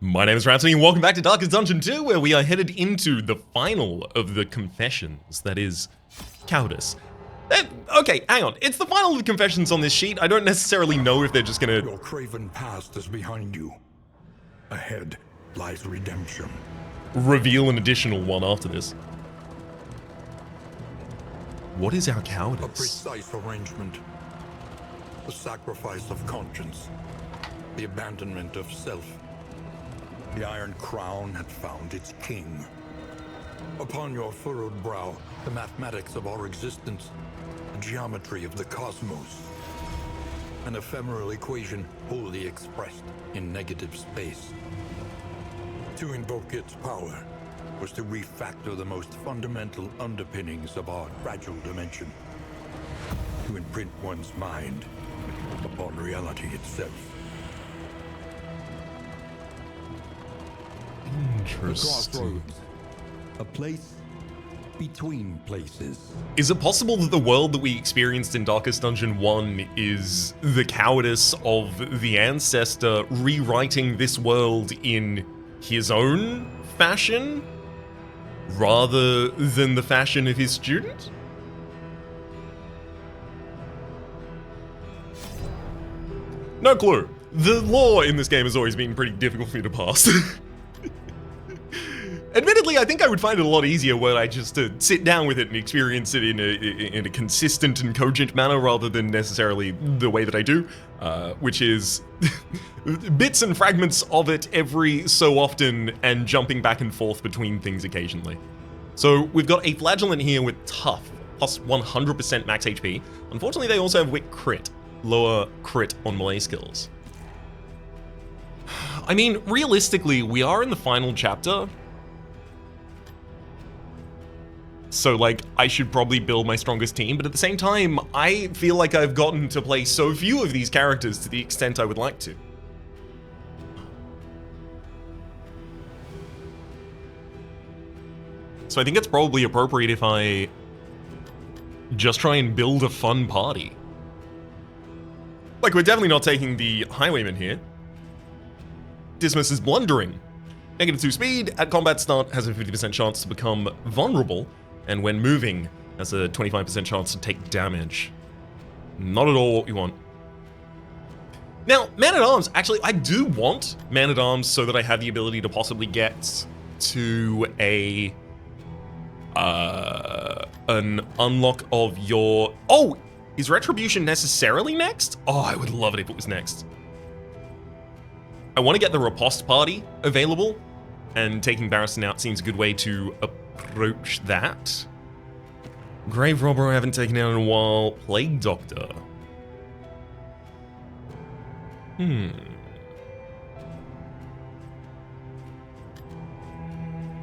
My name is Rhapsody and welcome back to Darkest Dungeon 2, where we are headed into the final of the confessions, that is, cowardice. Okay, hang on, it's the final of the confessions on this sheet. I don't necessarily know if they're just gonna... Your craven past is behind you. Ahead lies redemption. Reveal an additional one after this. What is our cowardice? A precise arrangement. The sacrifice of conscience. The abandonment of self. The Iron Crown had found its king. Upon your furrowed brow, the mathematics of our existence, the geometry of the cosmos. An ephemeral equation wholly expressed in negative space. To invoke its power was to refactor the most fundamental underpinnings of our fragile dimension. To imprint one's mind upon reality itself. Interesting. A place between places. Is it possible that the world that we experienced in Darkest Dungeon 1 is the cowardice of the ancestor rewriting this world in his own fashion, rather than the fashion of his student? No clue. The lore in this game has always been pretty difficult for me to pass. Admittedly, I think I would find it a lot easier were I just to sit down with it and experience it in a consistent and cogent manner rather than necessarily the way that I do, which is bits and fragments of it every so often and jumping back and forth between things occasionally. So we've got a Flagellant here with Tough, plus 100% max HP. Unfortunately, they also have Wit Crit, lower crit on melee skills. I mean, realistically, we are in the final chapter. So, like, I should probably build my strongest team, but at the same time, I feel like I've gotten to play so few of these characters to the extent I would like to. So I think it's probably appropriate if I just try and build a fun party. Like, we're definitely not taking the Highwayman here. Dismas is blundering. -2 speed, at combat start has a 50% chance to become vulnerable, and when moving, has a 25% chance to take damage. Not at all what we want. Now, Man-at-Arms, actually, I do want Man-at-Arms so that I have the ability to possibly get to an unlock of your... Oh, is Retribution necessarily next? Oh, I would love it if it was next. I want to get the Riposte party available, and taking Barristan out seems a good way to approach that. Grave Robber I haven't taken out in a while. Plague Doctor.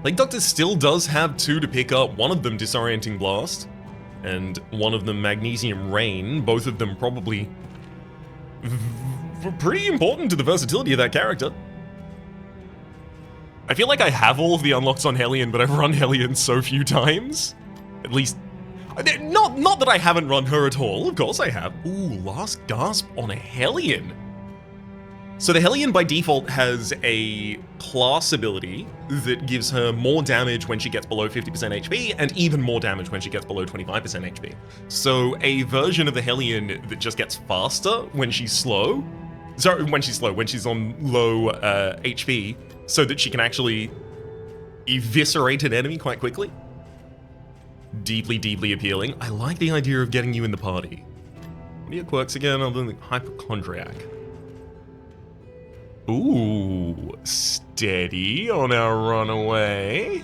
Plague Doctor still does have 2 to pick up. One of them Disorienting Blast, and one of them Magnesium Rain. Both of them probably pretty important to the versatility of that character. I feel like I have all of the unlocks on Hellion, but I've run Hellion so few times. At least, not that I haven't run her at all, of course I have. Ooh, Last Gasp on a Hellion. So the Hellion by default has a class ability that gives her more damage when she gets below 50% HP, and even more damage when she gets below 25% HP. So a version of the Hellion that just gets faster when she's slow. Sorry, when she's on low HP, so that she can actually eviscerate an enemy quite quickly. Deeply, deeply appealing. I like the idea of getting you in the party. What are your quirks again other than Hypochondriac? Ooh, steady on our runaway.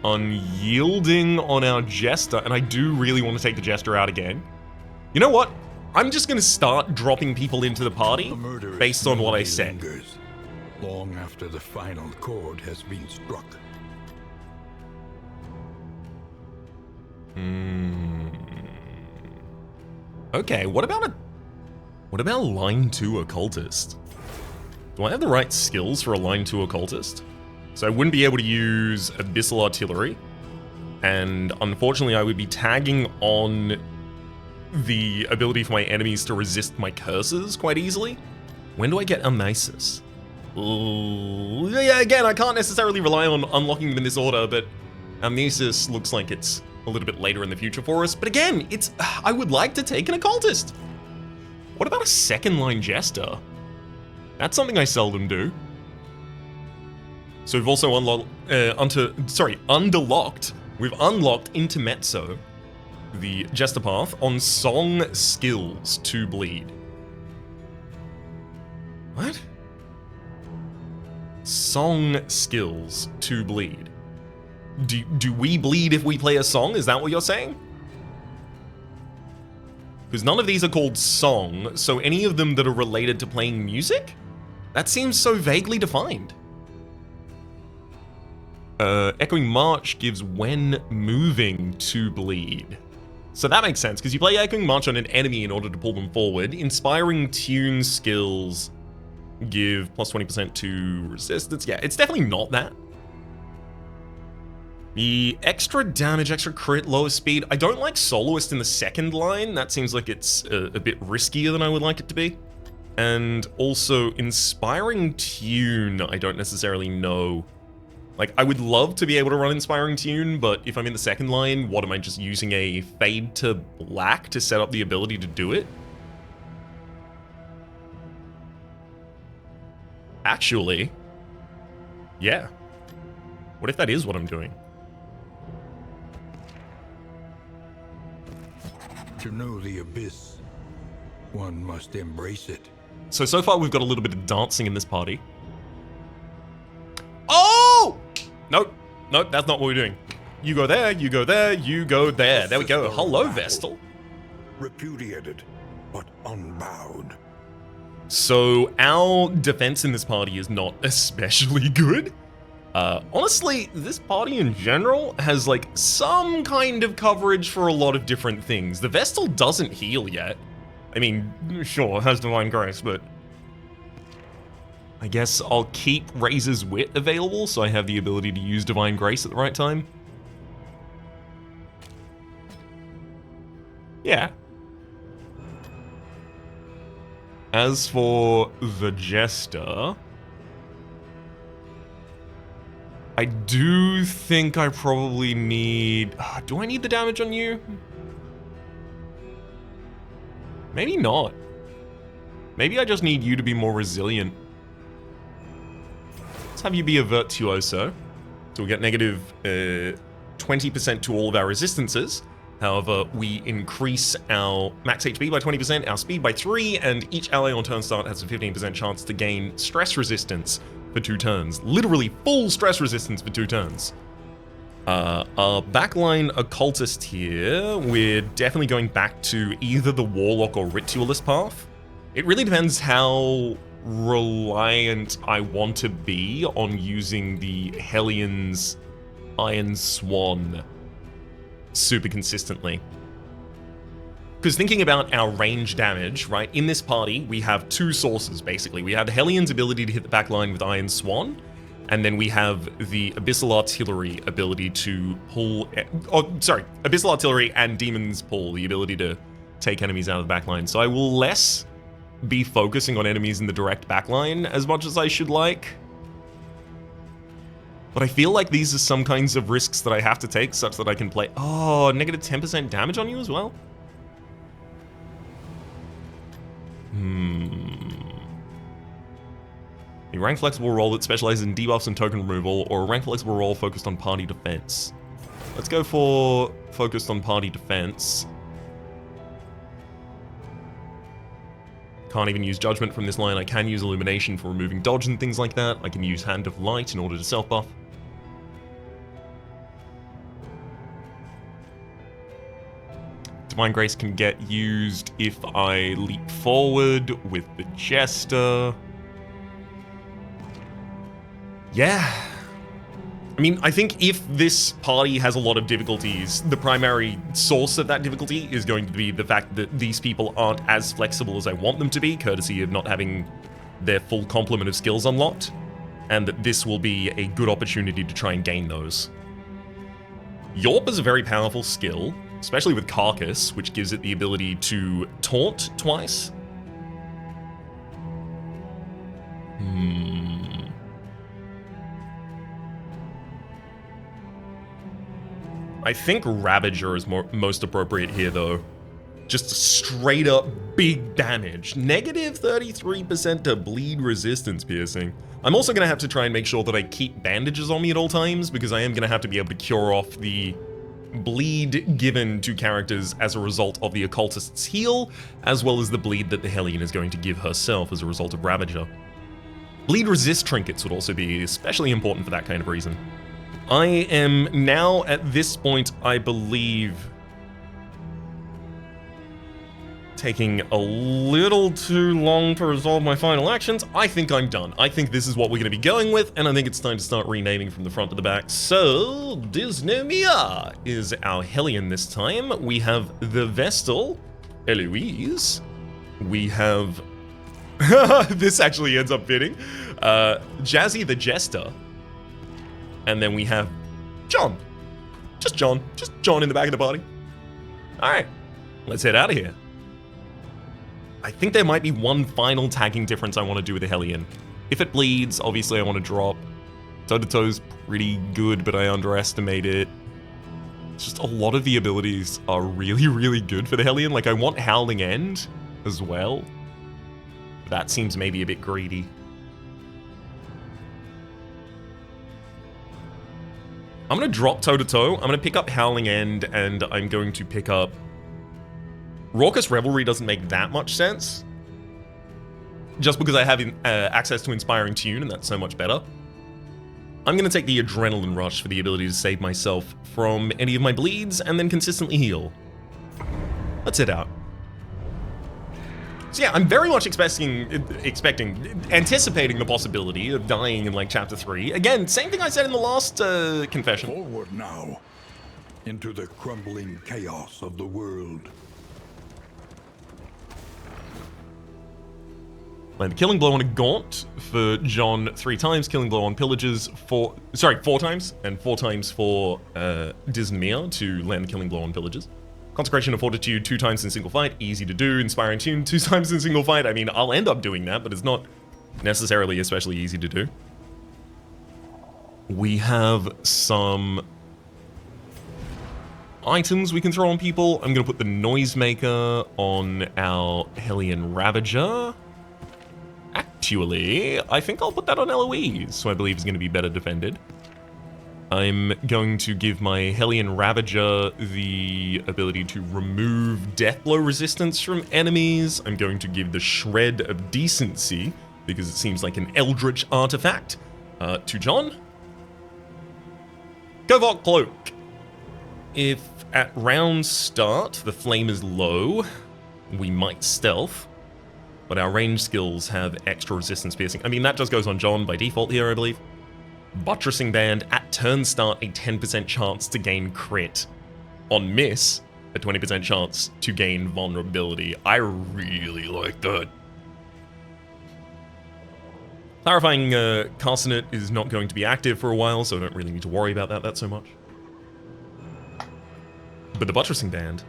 Unyielding on our Jester, and I do really want to take the Jester out again. You know what? I'm just gonna start dropping people into the party based on what I said. Lingers, long after the final chord has been struck. Okay, what about line 2 occultist? Do I have the right skills for a line 2 occultist? So I wouldn't be able to use Abyssal Artillery, and unfortunately I would be tagging on the ability for my enemies to resist my curses quite easily. When do I get Oasis? Ooh, yeah, again, I can't necessarily rely on unlocking them in this order, but Oasis looks like it's a little bit later in the future for us. But again, I would like to take an Occultist. What about a second line Jester? That's something I seldom do. So we've also underlocked. We've unlocked Intermezzo, the Jester path, on Song Skills to Bleed. What? Song Skills to Bleed. Do we bleed if we play a song? Is that what you're saying? Because none of these are called song, so any of them that are related to playing music? That seems so vaguely defined. Echoing March gives when moving to bleed. So that makes sense, because you play Echoing March on an enemy in order to pull them forward. Inspiring Tune skills give plus 20% to resistance. Yeah, it's definitely not that. The extra damage, extra crit, lower speed. I don't like Soloist in the second line. That seems like it's a bit riskier than I would like it to be. And also, Inspiring Tune, I don't necessarily know. Like, I would love to be able to run Inspiring Tune, but if I'm in the second line, what am I just using a Fade to Black to set up the ability to do it? Actually, yeah. What if that is what I'm doing? To know the abyss, one must embrace it. So far we've got a little bit of dancing in this party. Oh! Nope, that's not what we're doing. You go there, you go there, you go there. There we go. Hello, Vestal. Repudiated, but unbowed. So our defense in this party is not especially good. Honestly, this party in general has like some kind of coverage for a lot of different things. The Vestal doesn't heal yet. I mean, sure, it has Divine Grace, but I guess I'll keep Razor's Wit available so I have the ability to use Divine Grace at the right time. Yeah. As for the Jester, I do think I probably need... do I need the damage on you? Maybe not. Maybe I just need you to be more resilient. Let's have you be a Virtuoso. So we'll get negative 20% to all of our resistances. However, we increase our max HP by 20%, our speed by 3, and each ally on turn start has a 15% chance to gain stress resistance for 2 turns. Literally full stress resistance for 2 turns. Our backline Occultist here, we're definitely going back to either the Warlock or Ritualist path. It really depends how reliant I want to be on using the Hellions Iron Swan super consistently. Because thinking about our range damage, right, in this party, we have 2 sources, basically. We have the Hellions' ability to hit the backline with Iron Swan, and then we have the Abyssal Artillery ability to pull... Abyssal Artillery and Demon's Pull, the ability to take enemies out of the backline. So I will less be focusing on enemies in the direct backline as much as I should like. But I feel like these are some kinds of risks that I have to take such that I can play... Oh, negative 10% damage on you as well? A rank flexible role that specializes in debuffs and token removal, or a rank flexible role focused on party defense. Let's go for focused on party defense. Can't even use Judgment from this line. I can use Illumination for removing dodge and things like that. I can use Hand of Light in order to self-buff. Divine Grace can get used if I leap forward with the Jester. Yeah. I mean, I think if this party has a lot of difficulties, the primary source of that difficulty is going to be the fact that these people aren't as flexible as I want them to be, courtesy of not having their full complement of skills unlocked, and that this will be a good opportunity to try and gain those. Yorp is a very powerful skill, especially with Carcass, which gives it the ability to taunt twice. I think Ravager is most appropriate here, though. Just straight up big damage. Negative 33% to bleed resistance piercing. I'm also going to have to try and make sure that I keep bandages on me at all times, because I am going to have to be able to cure off the bleed given to characters as a result of the occultist's heal, as well as the bleed that the Hellion is going to give herself as a result of Ravager. Bleed resist trinkets would also be especially important for that kind of reason. I am now at this point, I believe, taking a little too long to resolve my final actions. I think I'm done. I think this is what we're going to be going with, and I think it's time to start renaming from the front to the back. So, Dysnomia is our Hellion this time. We have the Vestal, Eloise. We have... this actually ends up fitting. Jazzy the Jester. And then we have John. Just John. Just John in the back of the party. Alright, let's head out of here. I think there might be one final tagging difference I want to do with the Hellion. If it bleeds, obviously I want to drop. Toe-to-toe's pretty good, but I underestimate it. It's just a lot of the abilities are really, really good for the Hellion. Like, I want Howling End as well. That seems maybe a bit greedy. I'm going to drop toe-to-toe. I'm going to pick up Howling End, and I'm going to pick up... Raucous Revelry doesn't make that much sense. Just because I have access to Inspiring Tune, and that's so much better. I'm going to take the Adrenaline Rush for the ability to save myself from any of my bleeds, and then consistently heal. Let's head out. So yeah, I'm very much anticipating the possibility of dying in like Chapter 3. Again, same thing I said in the last confession. Forward now, into the crumbling chaos of the world. Land a Killing Blow on a Gaunt for John 3 times, Killing Blow on Pillagers 4 times, and 4 times for Dysnomia to land the Killing Blow on Pillagers. Consecration of Fortitude 2 times in single fight, easy to do. Inspiring Tune 2 times in single fight. I mean, I'll end up doing that, but it's not necessarily especially easy to do. We have some items we can throw on people. I'm going to put the Noisemaker on our Hellion Ravager. Actually, I think I'll put that on Eloise, who I believe is going to be better defended. I'm going to give my Hellion Ravager the ability to remove Deathblow resistance from enemies. I'm going to give the Shred of Decency, because it seems like an Eldritch artifact, to John. Covert Cloak. If at round start the flame is low, we might stealth, but our range skills have extra resistance piercing. I mean, that just goes on John by default here, I believe. Buttressing Band, at turn start, a 10% chance to gain crit. On miss, a 20% chance to gain vulnerability. I really like that. Clarifying Carcinet is not going to be active for a while, so I don't really need to worry about that so much. But the Buttressing Band...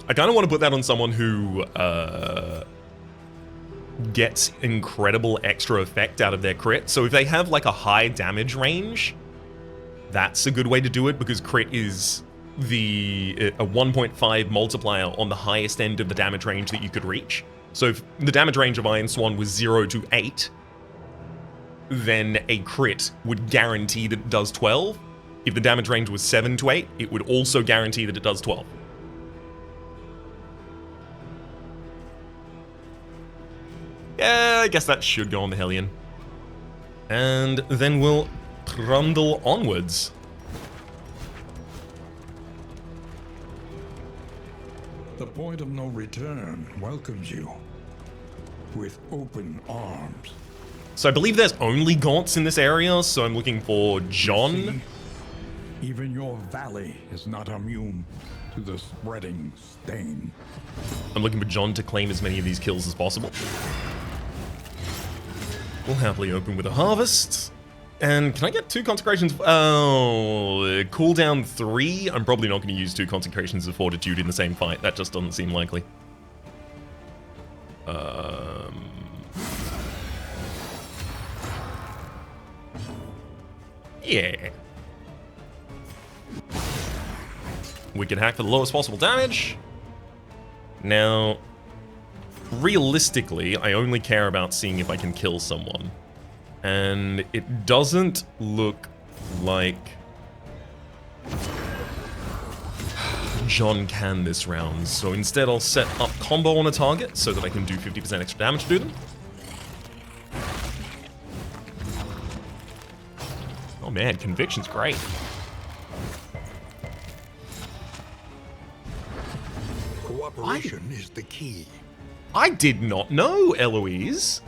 I kind of want to put that on someone who gets incredible extra effect out of their crit. So if they have like a high damage range, that's a good way to do it, because crit is a 1.5 multiplier on the highest end of the damage range that you could reach. So if the damage range of Iron Swan was 0 to 8, then a crit would guarantee that it does 12. If the damage range was 7 to 8, it would also guarantee that it does 12. Yeah, I guess that should go on the Hellion. And then we'll trundle onwards. The point of no return welcomes you with open arms. So I believe there's only gaunts in this area, so I'm looking for John. See, even your valley is not immune to the spreading stain. I'm looking for John to claim as many of these kills as possible. We'll happily open with a Harvest. And can I get 2 Consecrations? Oh, cooldown 3? I'm probably not going to use 2 Consecrations of Fortitude in the same fight. That just doesn't seem likely. Yeah. We can hack for the lowest possible damage. Now, realistically, I only care about seeing if I can kill someone. And it doesn't look like John can this round. So instead I'll set up combo on a target so that I can do 50% extra damage to them. Oh man, Conviction's great. Cooperation is the key. I did not know, Eloise,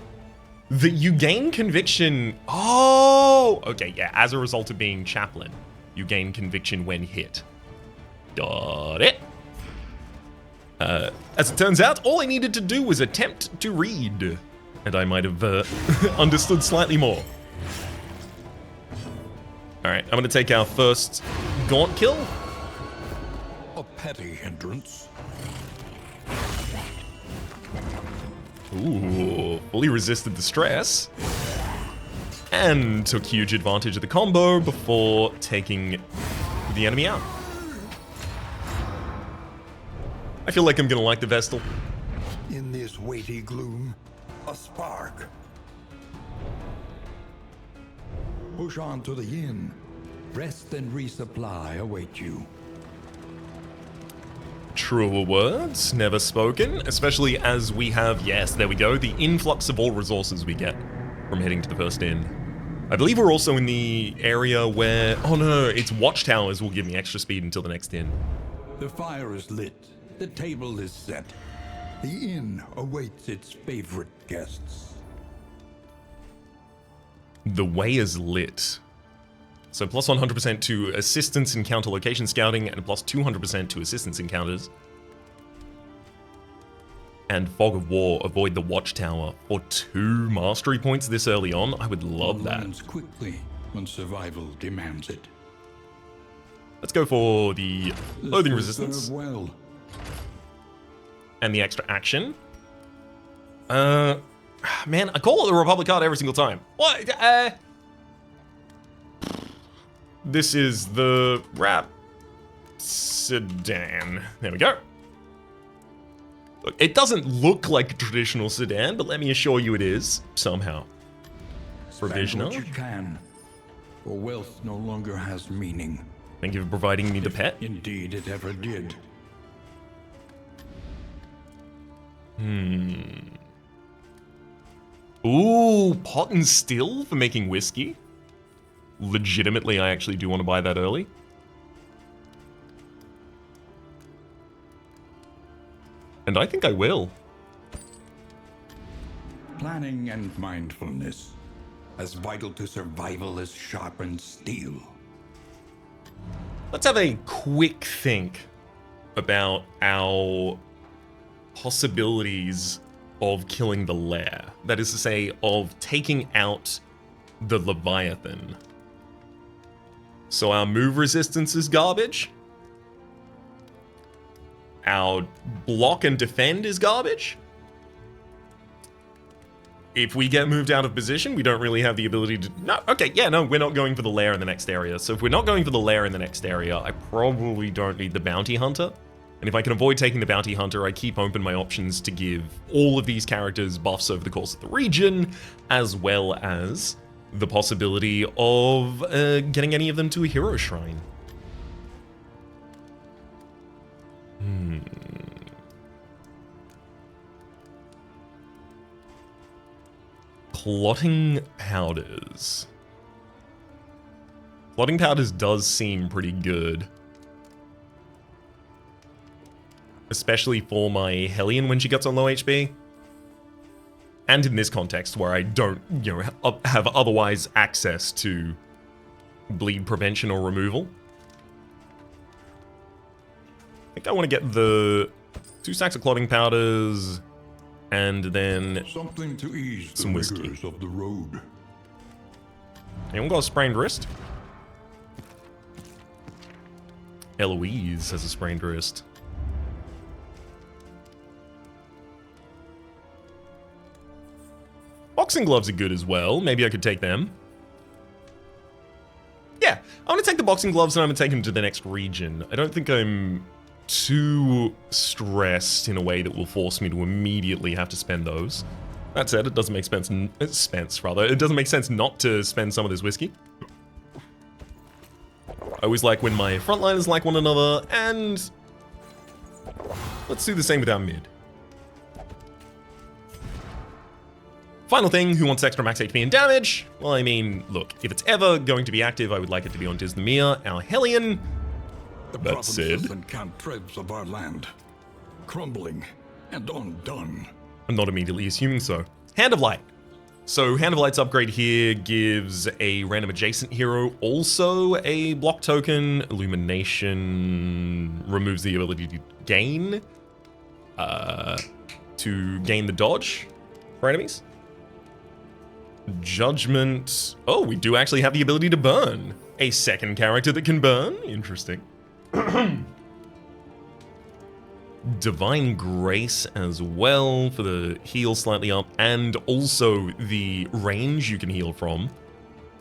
that you gain Conviction. Oh, okay, yeah, as a result of being Chaplain, you gain Conviction when hit. Got it. As it turns out, all I needed to do was attempt to read, and I might have understood slightly more. Alright, I'm gonna take our first Gaunt kill. A petty hindrance. Ooh, fully resisted the stress. And took huge advantage of the combo before taking the enemy out. I feel like I'm gonna like the Vestal. In this weighty gloom, a spark. Push on to the inn. Rest and resupply await you. Truer words, never spoken, especially as we have, yes, there we go, the influx of all resources we get from heading to the first inn. I believe we're also in the area where, oh no, it's watchtowers will give me extra speed until the next inn. The fire is lit. The table is set. The inn awaits its favorite guests. The way is lit. So plus 100% to assistance in counter location scouting and plus 200% to assistance encounters. And Fog of War, avoid the watchtower for 2 mastery points this early on. I would love that. Learns quickly when survival demands it. Let's go for the loathing will resistance serve well. and the extra action. Man, I call it the Republic card every single time. What? This is the Sedan. There we go. Look, it doesn't look like a traditional sedan, but let me assure you it is, somehow. Spend Provisional. what you can, for wealth no longer has meaning. Thank you for providing me the pet. Indeed, it ever did. Ooh, pot and still for making whiskey. Legitimately, I actually do want to buy that early. And I think I will. Planning and mindfulness, as vital to survival as sharpened steel. Let's have a quick think about our possibilities of killing the lair. That is to say, of taking out the Leviathan. So our move resistance is garbage. Our block and defend is garbage. If we get moved out of position, we don't really have the ability to... No, okay, yeah, no, we're not going for the lair in the next area. So if we're not going for the lair in the next area, I probably don't need the bounty hunter. And if I can avoid taking the bounty hunter, I keep open my options to give all of these characters buffs over the course of the region, as well as the possibility of getting any of them to a hero shrine. Clotting powders. Clotting powders does seem pretty good. Especially for my Hellion when she gets on low HP. And in this context where I don't, have otherwise access to bleed prevention or removal. I think I want to get the 2 stacks of clotting powders and then Something to ease the some whiskey. rigors of the road. Anyone got a sprained wrist? Eloise has a sprained wrist. Boxing gloves are good as well. Maybe I could take them. Yeah, I'm going to take the boxing gloves and I'm going to take them to the next region. I don't think I'm too stressed in a way that will force me to immediately have to spend those. That said, it doesn't make sense, it doesn't make sense not to spend some of this whiskey. I always like when my frontliners like one another, and let's do the same with our mid. Final thing, who wants extra max HP and damage? Well, I mean, look, if it's ever going to be active, I would like it to be on Disneymere, our Hellion. The That provinces said, and cantrevs of our land, crumbling and undone. I'm not immediately assuming so. Hand of Light. So Hand of Light's upgrade here gives a random adjacent hero also a block token. Illumination removes the ability to gain the dodge for enemies. Judgment. Oh, we do actually have the ability to burn. A second character that can burn. Interesting. Divine Grace as well for the heal slightly up, and also the range you can heal from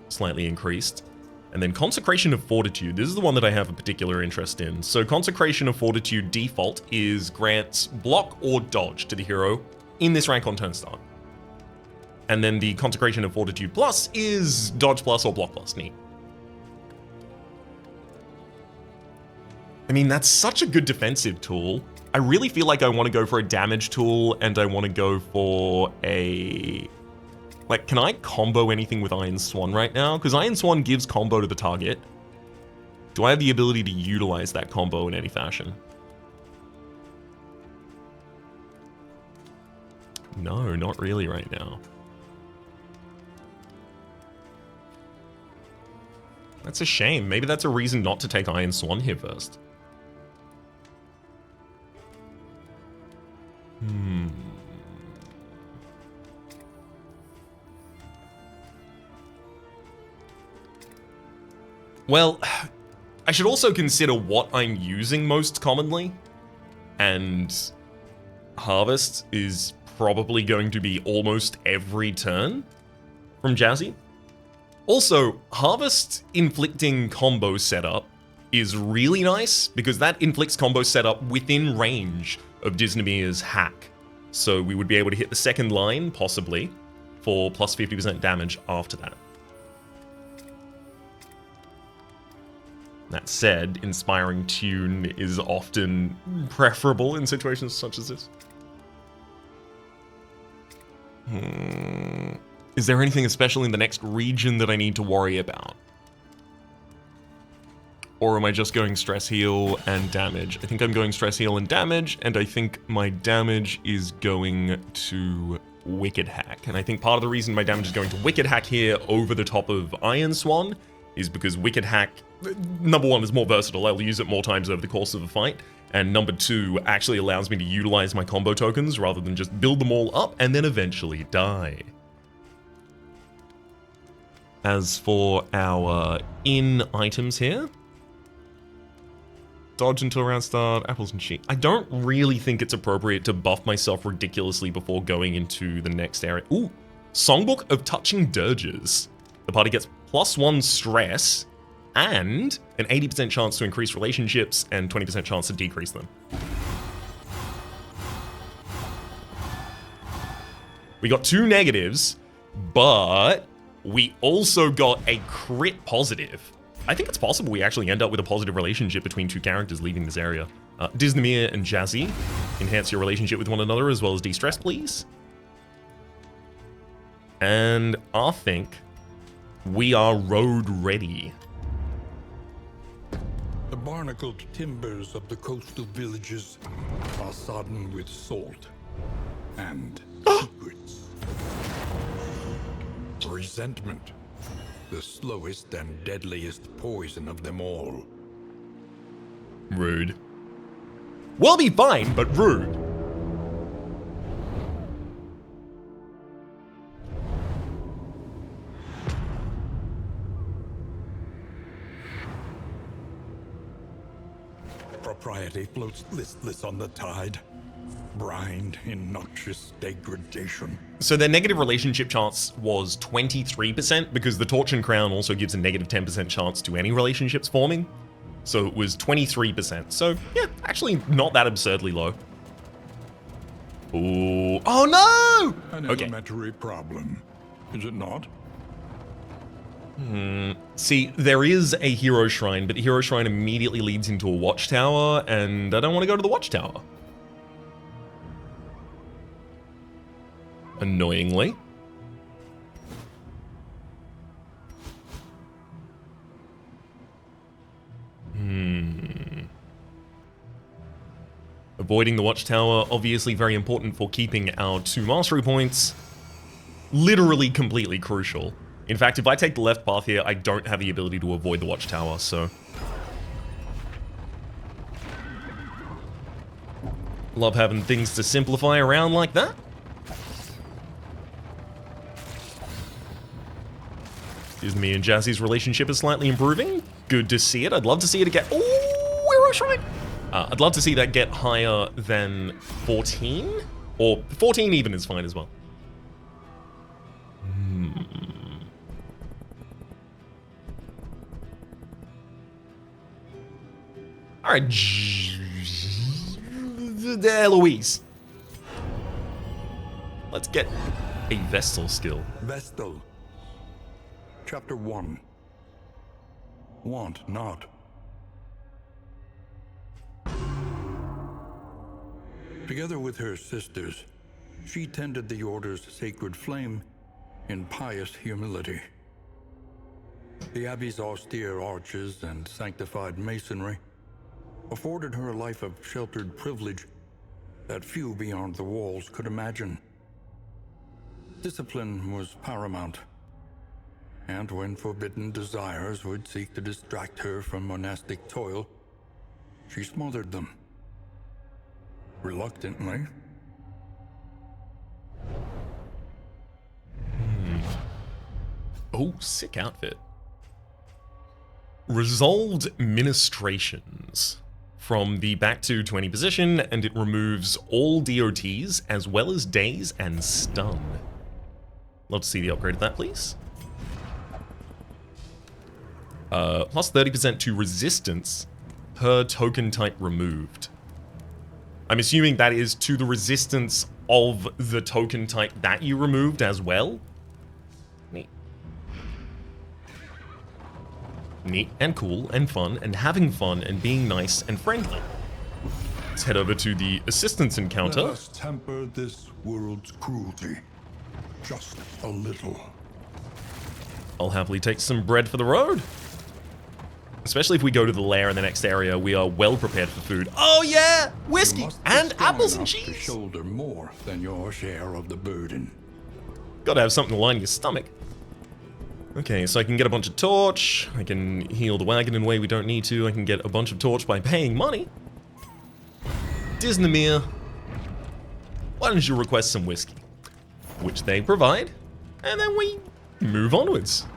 slightly increased. And then Consecration of Fortitude. This is the one that I have a particular interest in. So Consecration of Fortitude default is grants block or dodge to the hero in this rank on turn start. And then the Consecration of Fortitude plus is dodge plus or block plus. Neat. I mean, that's such a good defensive tool. I really feel like I want to go for a damage tool, and I want to go for a... Like, can I combo anything with Iron Swan right now? Because Iron Swan gives combo to the target. Do I have the ability to utilize that combo in any fashion? No, not really right now. That's a shame. Maybe that's a reason not to take Iron Swan here first. Well, I should also consider what I'm using most commonly, and Harvest is probably going to be almost every turn from Jazzy. Also, Harvest inflicting combo setup is really nice because that inflicts combo setup within range of Disneymere's hack. So we would be able to hit the second line, possibly, for plus 50% damage after that. That said, Inspiring Tune is often preferable in situations such as this. Is there anything especially in the next region that I need to worry about? Or am I just going stress heal and damage? I think I'm going stress heal and damage, and I think my damage is going to Wicked Hack. And I think part of the reason my damage is going to Wicked Hack here over the top of Iron Swan is because Wicked Hack, number one, is more versatile. I'll use it more times over the course of a fight. And number two, actually allows me to utilize my combo tokens rather than just build them all up and then eventually die. As for our in items here, dodge until round start, apples and cheese. I don't really think it's appropriate to buff myself ridiculously before going into the next area. Ooh, Songbook of Touching Dirges. The party gets +1 stress and an 80% chance to increase relationships and 20% chance to decrease them. We got 2 negatives, but we also got a crit positive. I think it's possible we actually end up with a positive relationship between 2 characters leaving this area. Disneymere and Jazzy, enhance your relationship with one another as well as de-stress, please. And I think we are road ready. The barnacled timbers of the coastal villages are sodden with salt and secrets. Resentment, the slowest and deadliest poison of them all. Rude. We'll be fine, but rude. Propriety floats listless on the tide. Brined in noxious degradation. So their negative relationship chance was 23% because the Torch and Crown also gives a negative 10% chance to any relationships forming. So it was 23%. So yeah, actually not that absurdly low. Ooh. Oh no! An elementary problem, is it not? See, there is a hero shrine, but the hero shrine immediately leads into a watchtower, and I don't want to go to the watchtower. Annoyingly. Avoiding the watchtower, obviously very important for keeping our 2 mastery points. Literally completely crucial. In fact, if I take the left path here, I don't have the ability to avoid the watchtower, so... Love having things to simplify around like that. Excuse me and Jazzy's relationship is slightly improving. Good to see it. I'd love to see it get... Ooh, hero shrine! I'd love to see that get higher than 14? Or 14 even is fine as well. Alright, Eloise. Let's get a Vestal skill. Vestal. Chapter 1. Want not. Together with her sisters, she tended the Order's sacred flame in pious humility. The Abbey's austere arches and sanctified masonry afforded her a life of sheltered privilege that few beyond the walls could imagine. Discipline was paramount, and when forbidden desires would seek to distract her from monastic toil, she smothered them. Reluctantly. Oh, sick outfit. Resolved Ministrations. From the back to 20 position, and it removes all DOTs as well as daze and stun. Love to see the upgrade of that, please. Plus 30% to resistance per token type removed. I'm assuming that is to the resistance of the token type that you removed as well. Neat. Neat and cool and fun and having fun and being nice and friendly. Let's head over to the assistance encounter. Let us temper this world's cruelty. Just a little. I'll happily take some bread for the road. Especially if we go to the lair in the next area, we are well prepared for food. Oh yeah! Whiskey and apples and cheese! To shoulder more than your share of the burden. Gotta have something to line your stomach. Okay, so I can get a bunch of torch. I can heal the wagon in a way we don't need to. I can get a bunch of torch by paying money. Disneymer, why don't you request some whiskey? Which they provide, and then we move onwards.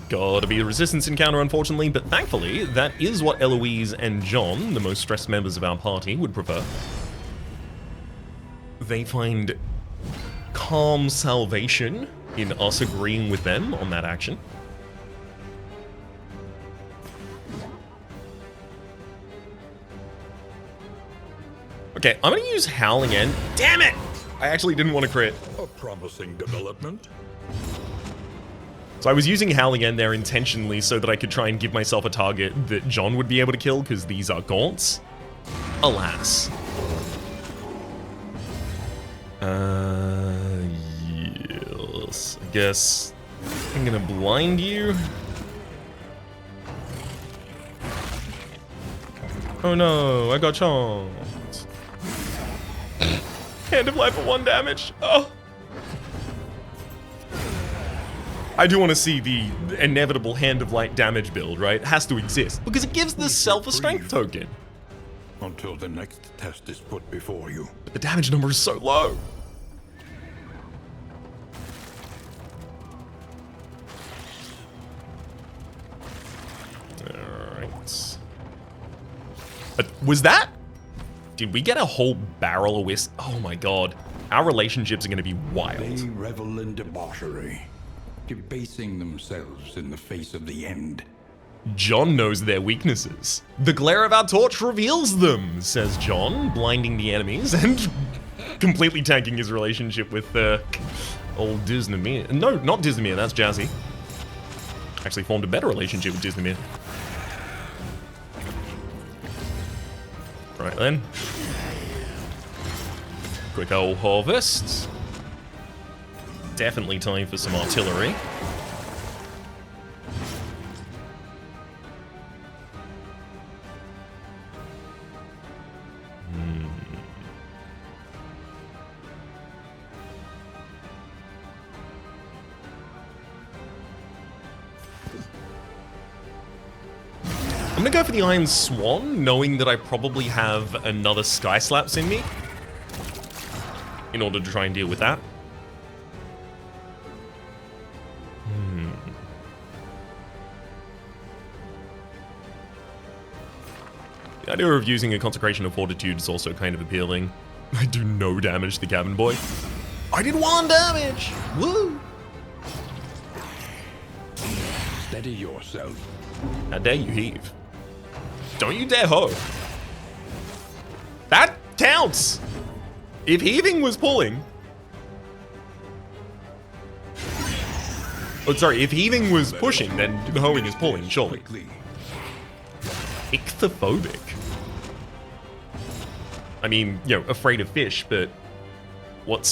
Gotta be a resistance encounter, unfortunately, but thankfully, that is what Eloise and John, the most stressed members of our party, would prefer. They find calm salvation in us agreeing with them on that action. Okay, I'm gonna use Howling End. Damn it! I actually didn't want to crit. A promising development. So I was using Howling End there intentionally so that I could try and give myself a target that John would be able to kill, because these are gaunts. Alas. Yes. I guess I'm gonna blind you. Oh no, I got chomped. Hand of Life for 1 damage. Oh. I do want to see the inevitable Hand of Light damage build, right? It has to exist, because it gives the self a strength token. Until the next test is put before you. But the damage number is so low. Alright. Was that? Did we get a whole barrel of whiskey? Oh my god. Our relationships are going to be wild. They revel in debauchery, debasing themselves in the face of the end. John knows their weaknesses. The glare of our torch reveals them, says John, blinding the enemies and completely tanking his relationship with old Disney. No, not Disney, that's Jazzy. Actually formed a better relationship with Disney. Right then. Quick old harvest. Definitely time for some artillery. I'm gonna go for the Iron Swan, knowing that I probably have another Sky Slaps in me in order to try and deal with that. The idea of using a Consecration of Fortitude is also kind of appealing. I do no damage to the cabin boy. I did 1 damage! Woo! Steady yourself. How dare you heave? Don't you dare hoe. That counts! If heaving was pulling... Oh, sorry, if heaving was pushing, then hoeing is pulling, surely. Ichthyophobic. I mean, you know, afraid of fish, but... What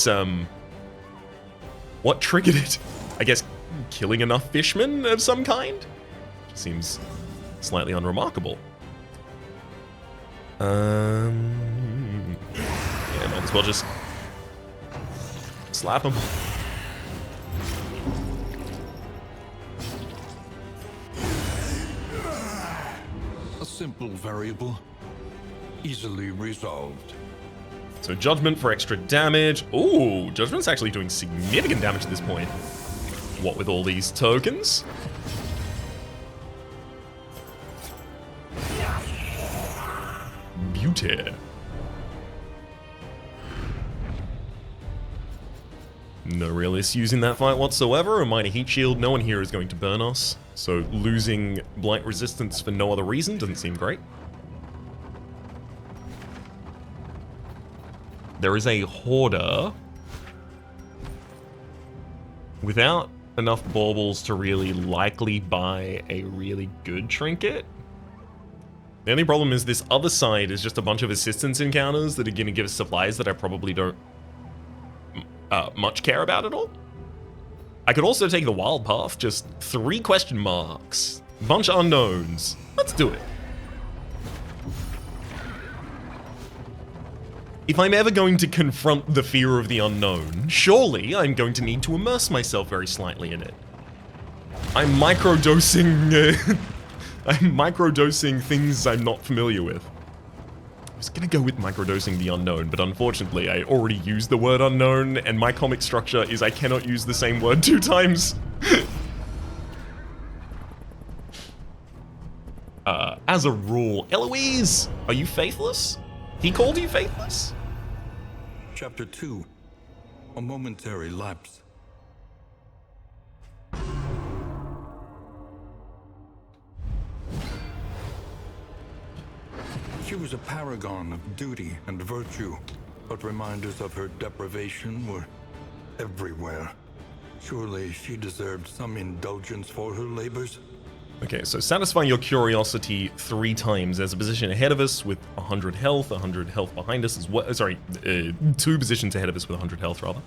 triggered it? I guess killing enough fishmen of some kind? Seems slightly unremarkable. Yeah, might as well just slap him. A simple variable, easily resolved. So Judgment for extra damage. Ooh, Judgment's actually doing significant damage at this point. What with all these tokens? Beauty. No real issues in that fight whatsoever. A minor heat shield. No one here is going to burn us. So losing blight resistance for no other reason doesn't seem great. There is a hoarder without enough baubles to really likely buy a really good trinket. The only problem is this other side is just a bunch of assistance encounters that are going to give us supplies that I probably don't much care about at all. I could also take the wild path, just 3 question marks, bunch of unknowns. Let's do it. If I'm ever going to confront the fear of the unknown, surely I'm going to need to immerse myself very slightly in it. I'm microdosing... I'm microdosing things I'm not familiar with. I was gonna go with microdosing the unknown, but unfortunately I already used the word unknown, and my comic structure is I cannot use the same word 2 times. As a rule, Eloise, are you faithless? He called you faithless? Chapter 2. A momentary lapse. She was a paragon of duty and virtue, but reminders of her deprivation were everywhere. Surely she deserved some indulgence for her labors. Okay, so satisfy your curiosity 3 times. There's a position ahead of us with 100 health behind us as well. Sorry, 2 positions ahead of us with 100 health, rather.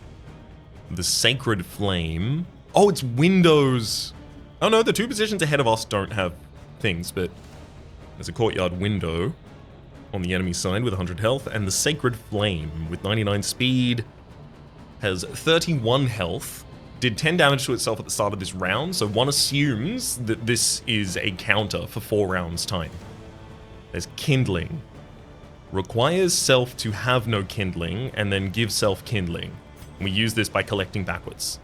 The Sacred Flame. Oh, it's windows. Oh no, the 2 positions ahead of us don't have things, but there's a courtyard window on the enemy side with 100 health, and the Sacred Flame with 99 speed has 31 health. Did 10 damage to itself at the start of this round, so one assumes that this is a counter for 4 rounds' time. There's Kindling. Requires self to have no kindling, and then give self kindling. We use this by collecting backwards.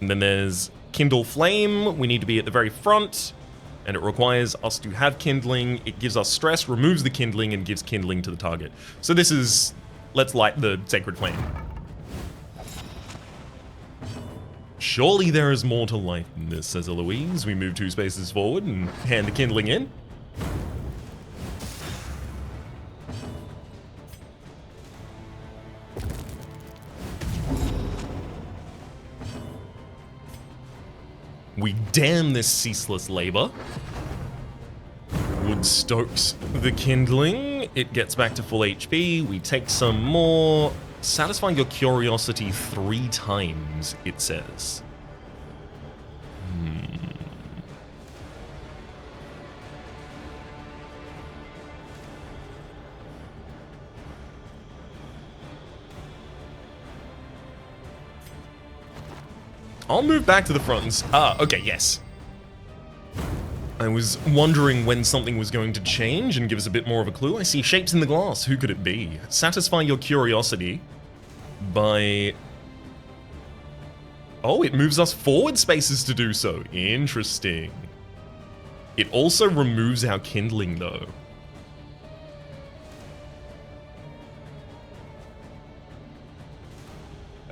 And then there's Kindle Flame. We need to be at the very front. And it requires us to have kindling. It gives us stress, removes the kindling, and gives kindling to the target. So this is... let's light the sacred flame. Surely there is more to life than this, says Eloise. We move 2 spaces forward and hand the kindling in. We damn this ceaseless labor. Wood stokes the kindling. It gets back to full HP. We take some more. Satisfying your curiosity 3 times, it says. I'll move back to the front. Okay, yes. I was wondering when something was going to change and give us a bit more of a clue. I see shapes in the glass. Who could it be? Satisfy your curiosity by... oh, it moves us forward spaces to do so. Interesting. It also removes our kindling, though.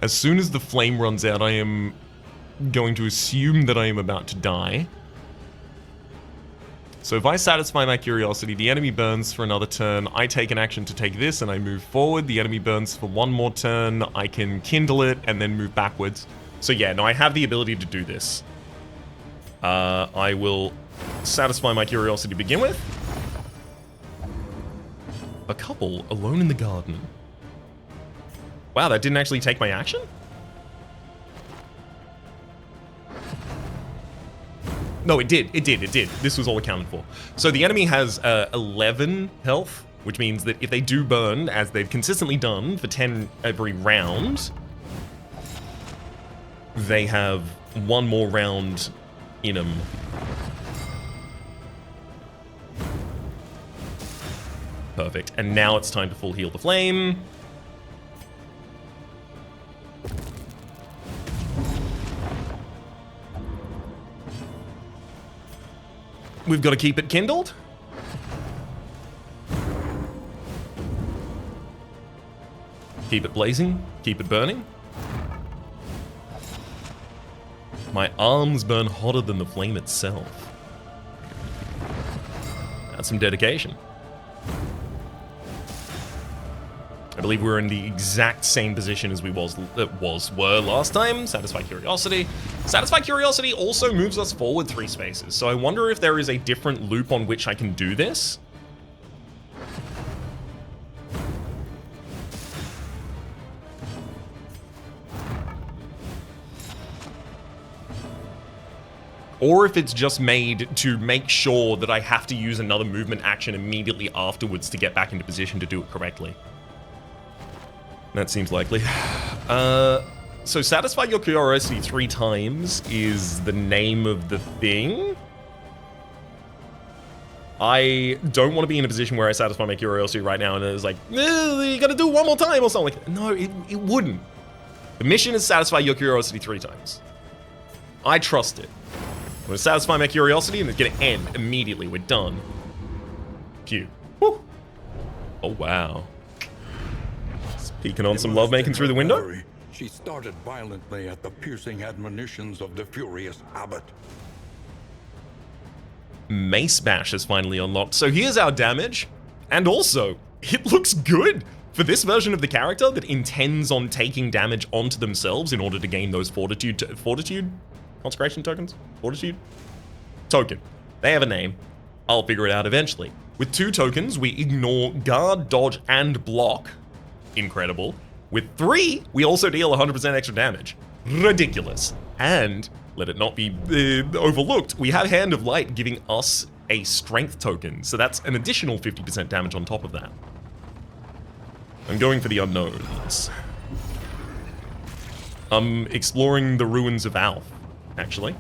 As soon as the flame runs out, I am going to assume that I am about to die. So if I satisfy my curiosity, the enemy burns for another turn. I take an action to take this and I move forward. The enemy burns for 1 more turn. I can kindle it and then move backwards. So yeah, no, I have the ability to do this. I will satisfy my curiosity to begin with. A couple alone in the garden. Wow, that didn't actually take my action? No, it did. This was all accounted for. So the enemy has 11 health, which means that if they do burn, as they've consistently done for 10 every round, they have 1 more round in them. Perfect. And now it's time to full heal the flame. We've got to keep it kindled. Keep it blazing. Keep it burning. My arms burn hotter than the flame itself. That's some dedication. I believe we're in the exact same position as we were last time. Satisfy curiosity. Satisfy curiosity also moves us forward 3 spaces. So I wonder if there is a different loop on which I can do this. Or if it's just made to make sure that I have to use another movement action immediately afterwards to get back into position to do it correctly. That seems likely. So satisfy your curiosity 3 times is the name of the thing. I don't want to be in a position where I satisfy my curiosity right now and it's like, you gotta do it 1 more time or something like that. No, it wouldn't. The mission is satisfy your curiosity 3 times. I trust it. I'm gonna satisfy my curiosity and it's gonna end immediately. We're done. Phew. Woo. Oh, wow. Peeking on some lovemaking through the window. She started violently at the piercing admonitions of the furious abbot. Mace Bash is finally unlocked. So here's our damage. And also, it looks good for this version of the character that intends on taking damage onto themselves in order to gain those fortitude consecration tokens? Fortitude? Token. They have a name. I'll figure it out eventually. With 2 tokens, we ignore guard, dodge, and block. Incredible. With 3, we also deal 100% extra damage. Ridiculous. And, let it not be overlooked, we have Hand of Light giving us a strength token. So that's an additional 50% damage on top of that. I'm going for the unknowns. I'm exploring the ruins of Alf, actually.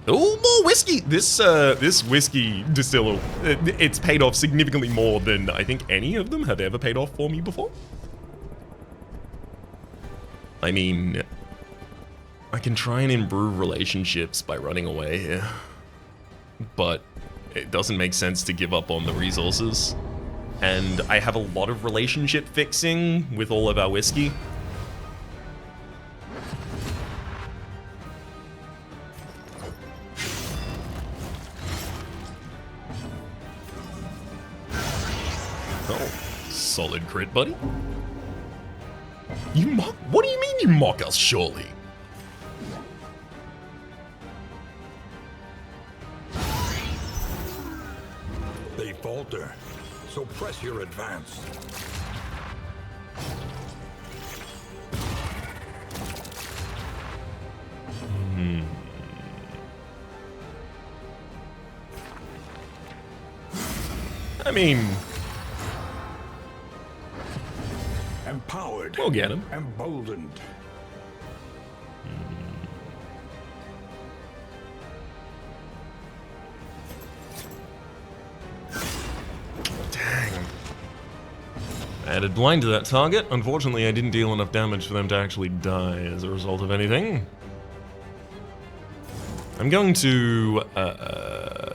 Oh, more whiskey! This whiskey distiller, it's paid off significantly more than I think any of them have ever paid off for me before. I mean, I can try and improve relationships by running away here, but it doesn't make sense to give up on the resources. And I have a lot of relationship fixing with all of our whiskey. Oh, solid crit, buddy. You mock? What do you mean you mock us, surely? They falter, so press your advance. I mean, Empowered. we'll get him. Emboldened. Dang. I added blind to that target. Unfortunately, I didn't deal enough damage for them to actually die as a result of anything. I'm going to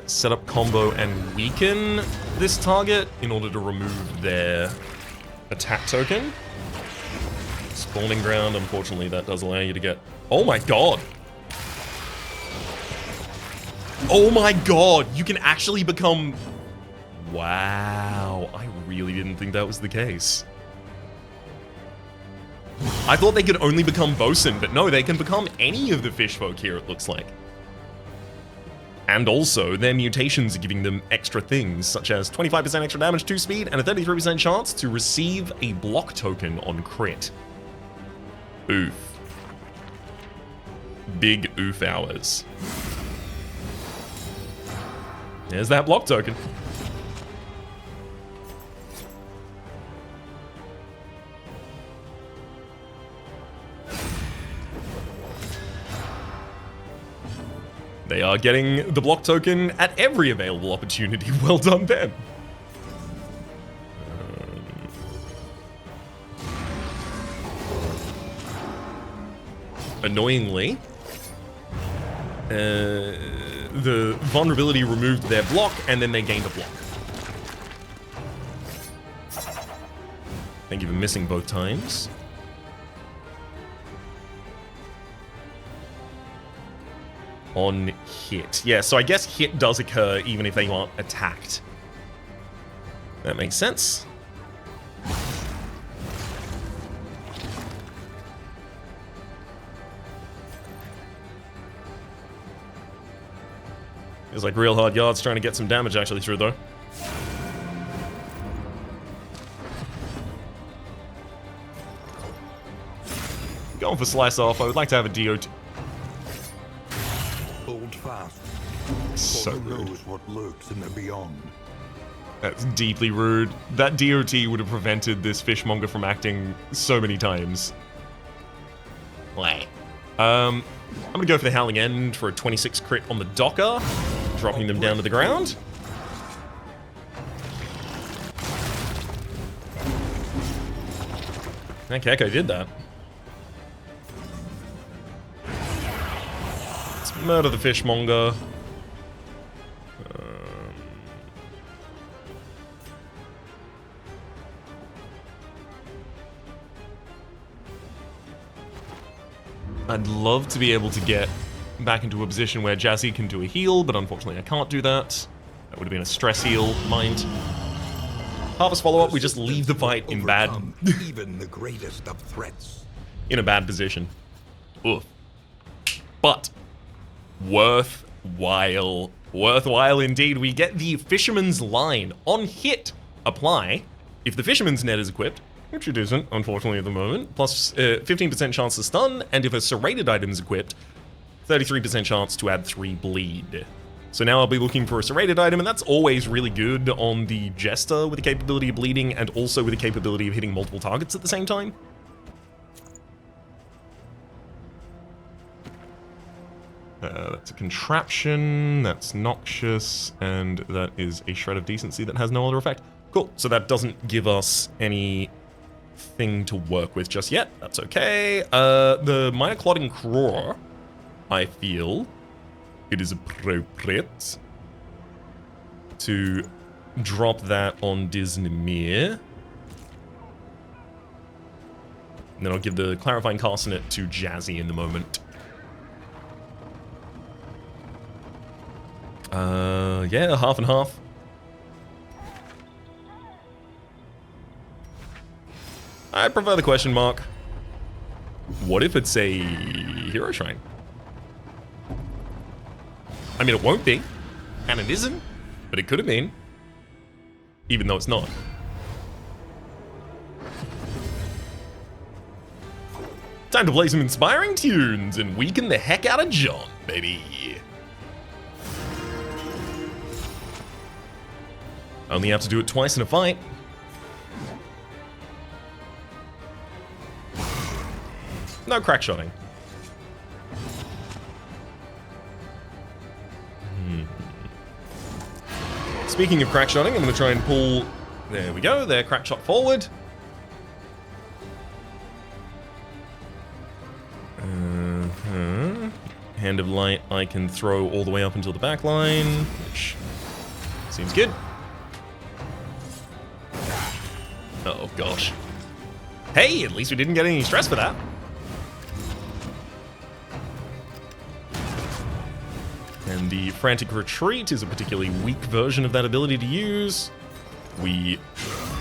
set up combo and weaken this target in order to remove their attack token. Spawning ground, unfortunately, that does allow you to get... Oh my god! Oh my god! You can actually become... Wow, I really didn't think that was the case. I thought they could only become bosun, but no, they can become any of the fish folk here, it looks like. And also, their mutations are giving them extra things, such as 25% extra damage to speed and a 33% chance to receive a block token on crit. Oof. Big oof hours. There's that block token. They are getting the block token at every available opportunity. Well done, Ben. Annoyingly, the vulnerability removed their block, and then they gained a block. Thank you for missing both times. On hit. Yeah, so I guess hit does occur even if they aren't attacked. That makes sense. Feels like real hard yards trying to get some damage actually through though. Going for slice off. I would like to have a DOT. Hold fast. So For who rude. knows what lurks in the beyond. That's deeply rude. That DOT would have prevented this fishmonger from acting so many times. Why? I'm gonna go for the Howling End for a 26 crit on the Docker, dropping them down to the ground. Okay, Echo did that. Let's murder the fishmonger. I'd love to be able to get back into a position where Jazzy can do a heal, but unfortunately I can't do that. That would have been a stress heal, mind. Harvest follow-up, we just leave the fight in bad... Overcome even the greatest of threats. in a bad position. Oof. But worthwhile. Worthwhile indeed. We get the Fisherman's Line. On hit, apply. If the Fisherman's Net is equipped, which it isn't, unfortunately, at the moment, plus 15% chance to stun, and if a serrated item is equipped, 33% chance to add 3 bleed. So now I'll be looking for a serrated item, and that's always really good on the Jester with the capability of bleeding, and also with the capability of hitting multiple targets at the same time. That's a contraption, that's noxious, and that is a shred of decency that has no other effect. Cool, so that doesn't give us any thing to work with just yet. That's okay. The Minor Clotting Craw, I feel it is appropriate to drop that on Disneymer. And then I'll give the Clarifying Carcinet to Jazzy in the moment. Yeah, half and half. I prefer the question mark. What if it's a hero shrine? I mean, it won't be, and it isn't, but it could have been, even though it's not. Time to play some inspiring tunes and weaken the heck out of John, baby. Only have to do it twice in a fight. No crack shotting. Speaking of crack shotting, I'm going to try and pull... There we go, there, crack shot forward. Hand of Light I can throw all the way up until the back line, which seems good. Oh gosh. Hey, at least we didn't get any stress for that. And the Frantic Retreat is a particularly weak version of that ability to use. We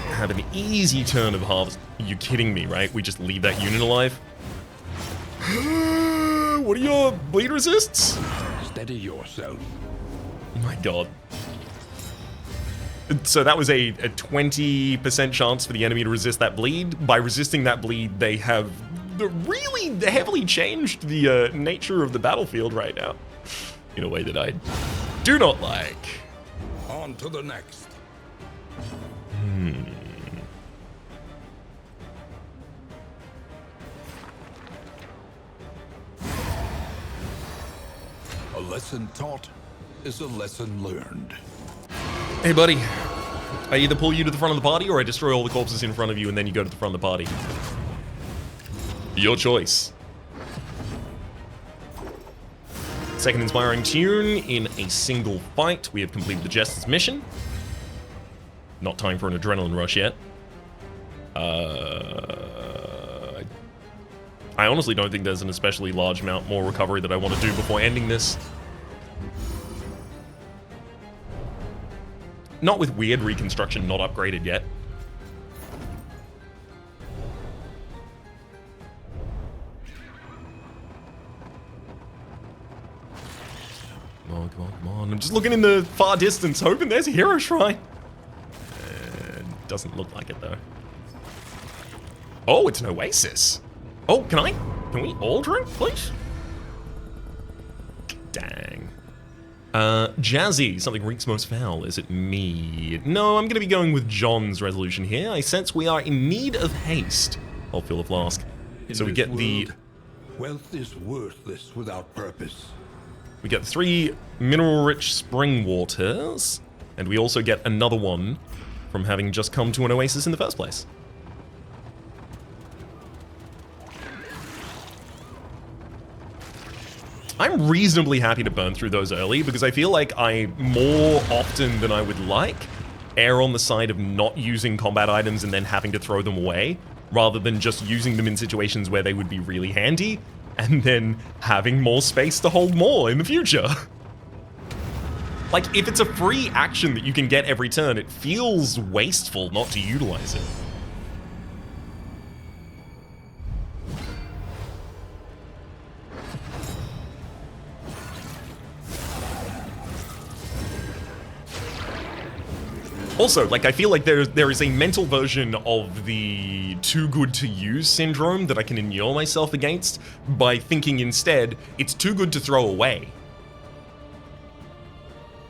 have an easy turn of halves. Are you kidding me, right? We just leave that unit alive. What are your bleed resists? Steady yourself. Oh my god. So that was a 20% chance for the enemy to resist that bleed. By resisting that bleed, they have really heavily changed the nature of the battlefield right now. In a way that I do not like. On to the next. A lesson taught is a lesson learned. Hey buddy, I either pull you to the front of the party or I destroy all the corpses in front of you and then you go to the front of the party. Your choice. Second inspiring tune in a single fight. We have completed the Jester's mission. Not time for an adrenaline rush yet. I honestly don't think there's an especially large amount more recovery that I want to do before ending this. Not with weird reconstruction not upgraded yet. Come on, come on, come on. I'm just looking in the far distance, hoping there's a hero shrine. Doesn't look like it, though. Oh, it's an Oasis. Oh, can we all drink, please? Dang. Jazzy, something reeks most foul. Is it me? No, I'm gonna be going with John's resolution here. I sense we are in need of haste. I'll fill the flask. So we get the... Wealth is worthless without purpose. We get 3 mineral-rich spring waters, and we also get another one from having just come to an oasis in the first place. I'm reasonably happy to burn through those early because I feel like I, more often than I would like, err on the side of not using combat items and then having to throw them away, rather than just using them in situations where they would be really handy, and then having more space to hold more in the future. Like, if it's a free action that you can get every turn, it feels wasteful not to utilize it. Also, like, I feel like there is a mental version of the too good to use syndrome that I can inure myself against by thinking instead, it's too good to throw away.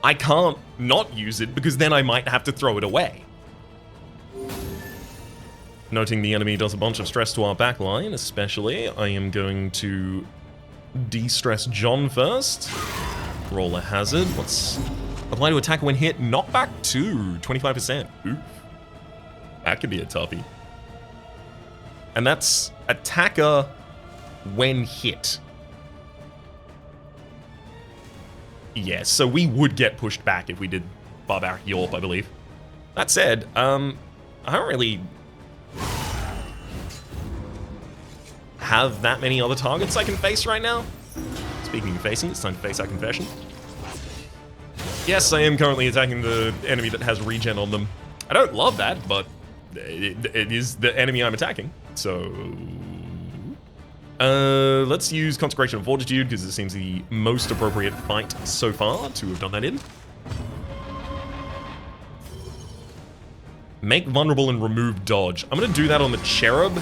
I can't not use it because then I might have to throw it away. Noting the enemy does a bunch of stress to our backline, especially, I am going to de-stress John first. Roll a hazard. Apply to attack when hit. Knockback 2, 25%. Oof. That could be a toughie. And that's attacker when hit. Yeah, so we would get pushed back if we did Barbaric Yorp, I believe. That said, I don't really have that many other targets I can face right now. Speaking of facing, it's time to face our confession. Yes, I am currently attacking the enemy that has regen on them. I don't love that, but it is the enemy I'm attacking. So, let's use Consecration of Fortitude, because it seems the most appropriate fight so far to have done that in. Make vulnerable and remove dodge. I'm going to do that on the Cherub,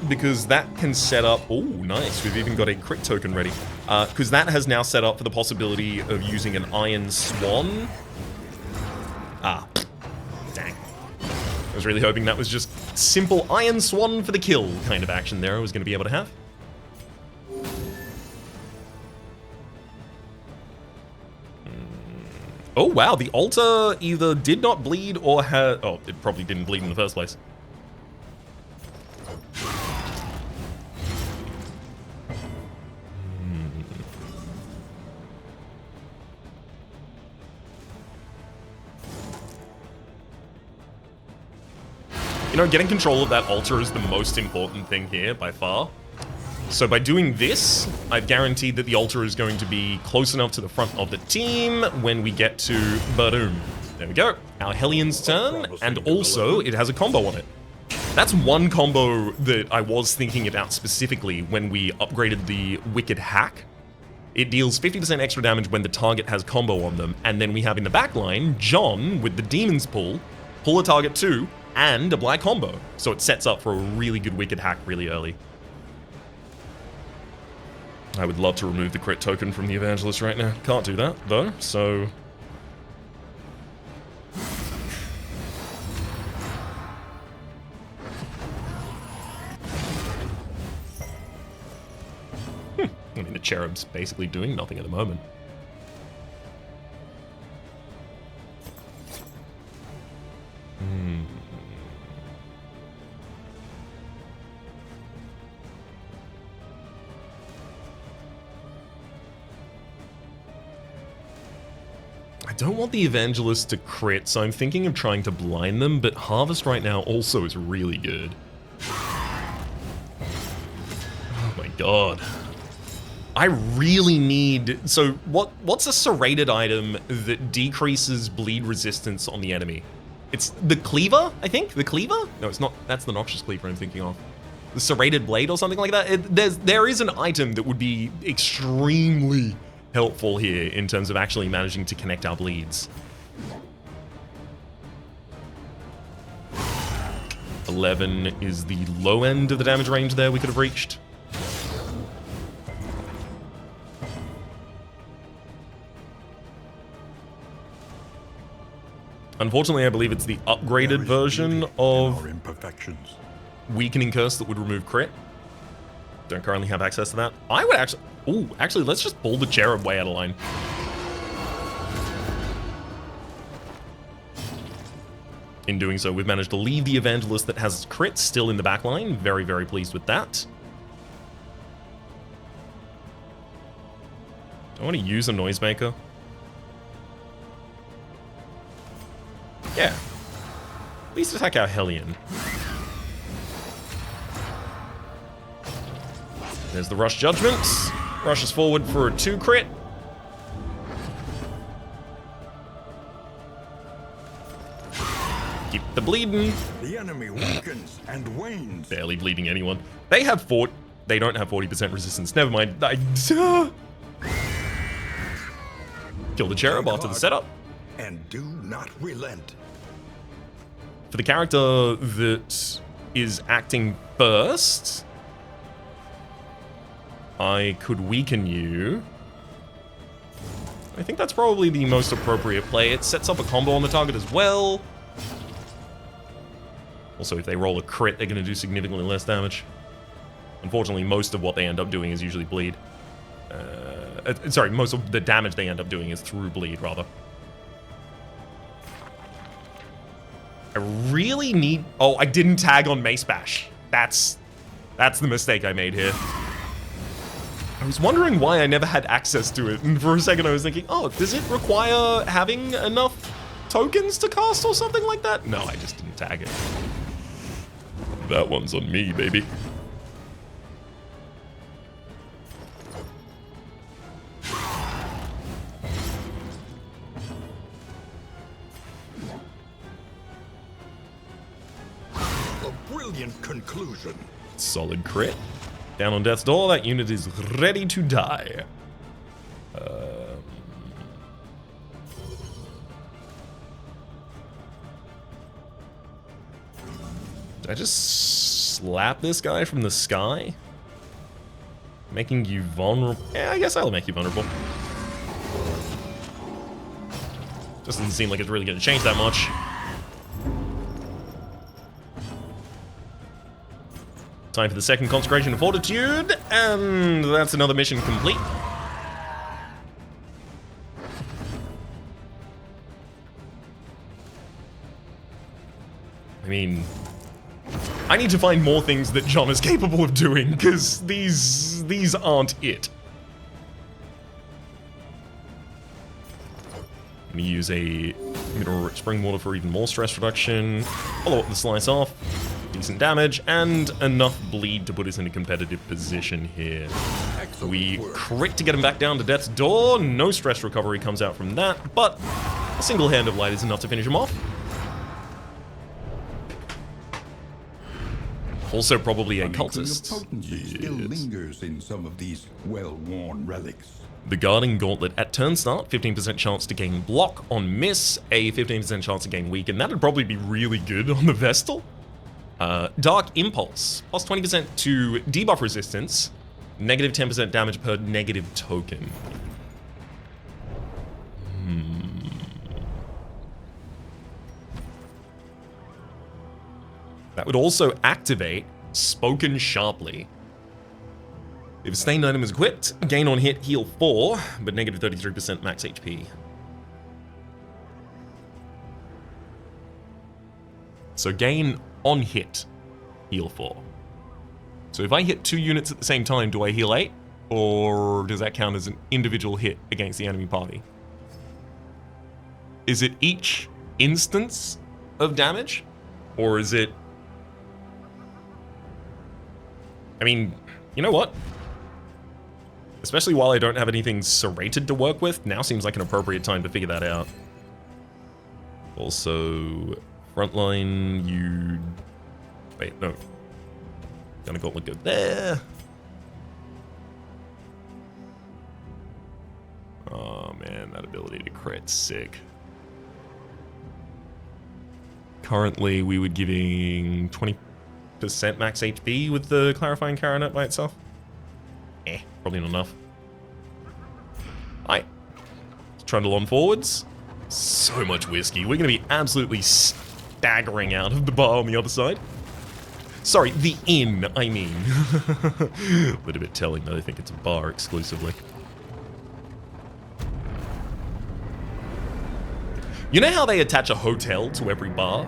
because that can set up... Oh, nice. We've even got a crit token ready. Because that has now set up for the possibility of using an Iron Swan. Ah, dang. I was really hoping that was just simple Iron Swan for the kill kind of action there I was going to be able to have. Oh, wow. The altar either did not bleed or had... Oh, it probably didn't bleed in the first place. You know, getting control of that altar is the most important thing here, by far. So by doing this, I've guaranteed that the altar is going to be close enough to the front of the team when we get to Badoom. There we go. Our Hellion's turn, and also it has a combo on it. That's one combo that I was thinking about specifically when we upgraded the Wicked Hack. It deals 50% extra damage when the target has combo on them, and then we have in the backline, John, with the Demon's Pull a target too, and apply combo. So it sets up for a really good Wicked Hack really early. I would love to remove the crit token from the Evangelist right now. Can't do that, though, so... I mean, the Cherub's basically doing nothing at the moment. I don't want the Evangelist to crit, so I'm thinking of trying to blind them, but Harvest right now also is really good. Oh my god. I really need... So, what's a serrated item that decreases bleed resistance on the enemy? It's the Cleaver, I think? The Cleaver? No, it's not. That's the Noxious Cleaver I'm thinking of. The Serrated Blade or something like that? There is an item that would be extremely helpful here in terms of actually managing to connect our bleeds. 11 is the low end of the damage range there we could have reached. Unfortunately, I believe it's the upgraded version of Weakening Curse that would remove crit. Don't currently have access to that. I would actually... Ooh, actually, let's just pull the Cherub way out of line. In doing so, we've managed to leave the Evangelist that has crit still in the backline. Very, very pleased with that. I want to use a Noisemaker. Yeah. At least attack our Hellion. There's the Rush Judgment. Rushes forward for a 2 crit. Keep the bleeding. The enemy weakens and wanes. Barely bleeding anyone. They don't have 40% resistance. Never mind. Kill the Cherub after the setup. And do not relent. For the character that is acting first, I could weaken you. I think that's probably the most appropriate play. It sets up a combo on the target as well. Also, if they roll a crit, they're going to do significantly less damage. Unfortunately, most of what they end up doing is usually bleed. Sorry, most of the damage they end up doing is through bleed, rather. I really need... Oh, I didn't tag on Mace Bash. That's the mistake I made here. I was wondering why I never had access to it, and for a second I was thinking, oh, does it require having enough tokens to cast or something like that? No, I just didn't tag it. That one's on me, baby. A brilliant conclusion. Solid crit. Down on death's door, that unit is ready to die. Did I just slap this guy from the sky? Making you vulnerable? Yeah, I guess I'll make you vulnerable. Just doesn't seem like it's really going to change that much. Time for the second Consecration of Fortitude, and that's another mission complete. I mean, I need to find more things that John is capable of doing, because these aren't it. I'm gonna use a mineral spring water for even more stress reduction. Follow up the slice off. Decent damage, and enough bleed to put us in a competitive position here. We crit to get him back down to death's door. No stress recovery comes out from that, but a single hand of light is enough to finish him off. Also probably a cultist. Still lingers in some of these well-worn relics. The Guarding Gauntlet at turn start, 15% chance to gain block on miss, a 15% chance to gain weaken. That'd probably be really good on the Vestal. Dark Impulse, plus 20% to debuff resistance, negative 10% damage per negative token. That would also activate Spoken Sharply. If a stained item is equipped, gain on hit, heal 4, but negative 33% max HP. So gain on hit, heal 4. So if I hit 2 units at the same time, do I heal 8? Or does that count as an individual hit against the enemy party? Is it each instance of damage? Or is it... I mean, you know what? Especially while I don't have anything serrated to work with, now seems like an appropriate time to figure that out. Also, frontline, you... Wait, no. Gonna go there. Oh man, that ability to crit, sick. Currently, we would giving 20% max HP with the Clarifying Coronet by itself. Probably not enough. Alright. Let's trundle on forwards. So much whiskey. We're going to be absolutely staggering out of the bar on the other side. Sorry, the inn, I mean. A little bit telling that I think it's a bar exclusively. You know how they attach a hotel to every bar?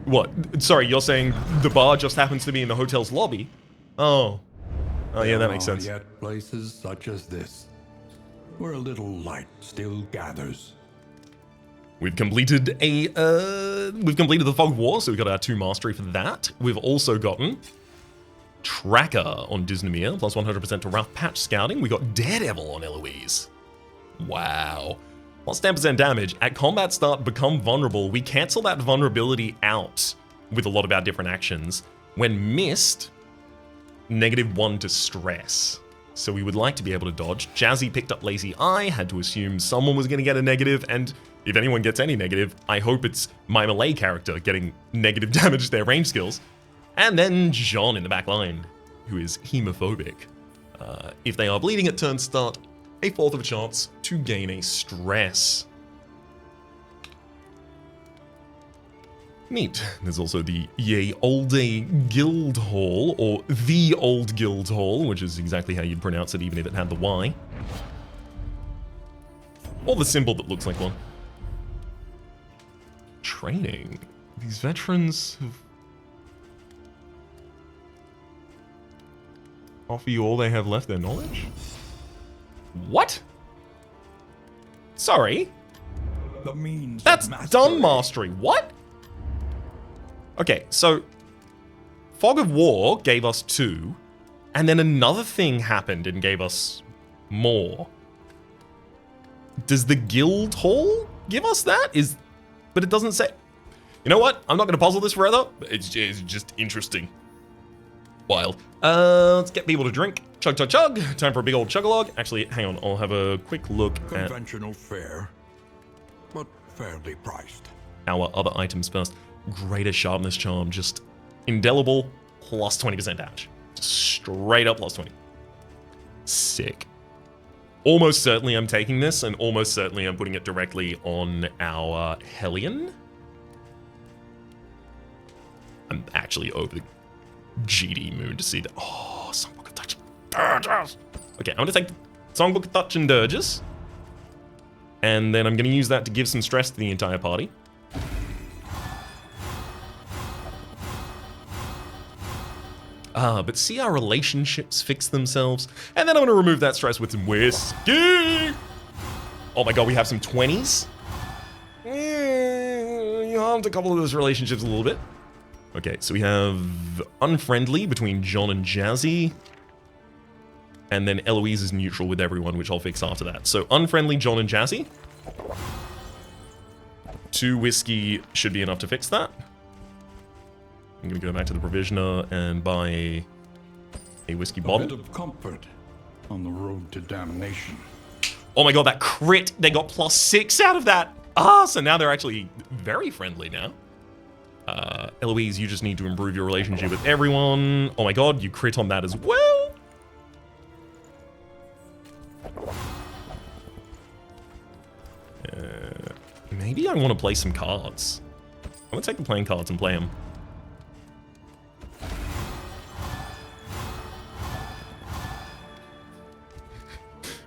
What? Sorry, you're saying the bar just happens to be in the hotel's lobby? Oh. Oh yeah, that makes sense. Yet places such as this, where a little light still gathers. We've completed the Fog War, so we got our 2 mastery for that. We've also gotten Tracker on Disneymere, plus 100% to Rough Patch Scouting. We got Daredevil on Eloise. Wow. Plus 10% damage. At combat start, become vulnerable. We cancel that vulnerability out with a lot of our different actions. When missed, -1 to stress. So we would like to be able to dodge. Jazzy picked up Lazy Eye, had to assume someone was going to get a negative, and if anyone gets any negative, I hope it's my melee character getting negative damage to their range skills. And then John in the back line, who is hemophobic. If they are bleeding at turn start, a 1/4 of a chance to gain a stress. Neat. There's also the Ye Olde Guild Hall, or the Old Guild Hall, which is exactly how you'd pronounce it even if it had the Y. Or the symbol that looks like one. Training. These veterans have Offer you all they have left, their knowledge? What? Sorry. The means That's of mastery. done mastery. What? Okay, so Fog of War gave us 2, and then another thing happened and gave us more. Does the Guild Hall give us that? But it doesn't say. You know what? I'm not going to puzzle this further. It's just interesting. Wild. Let's get people to drink. Chug, chug, chug. Time for a big old chug-a-log. Actually, hang on. I'll have a quick look at Conventional fare, but fairly priced. our other items first. Greater Sharpness Charm. Just indelible plus 20% damage. Straight up plus 20. Sick. Almost certainly I'm taking this, and almost certainly I'm putting it directly on our Hellion. I'm actually over the GD moon to see that. Oh, Songbook of Touch and Dirges. Okay, I'm going to take the Songbook of Touch and Dirges. And then I'm going to use that to give some stress to the entire party. But see our relationships fix themselves. And then I'm going to remove that stress with some whiskey. Oh my god, we have some 20s. You harmed a couple of those relationships a little bit. Okay, so we have unfriendly between John and Jazzy. And then Eloise is neutral with everyone, which I'll fix after that. So unfriendly John and Jazzy. 2 whiskey should be enough to fix that. I'm gonna go back to the provisioner and buy a whiskey A bottle. bit of comfort on the road to damnation. Oh my god, that crit! They got +6 out of that! Ah, so now they're actually very friendly now. Eloise, you just need to improve your relationship with everyone. Oh my god, you crit on that as well! Maybe I want to play some cards. I'm gonna take the playing cards and play them.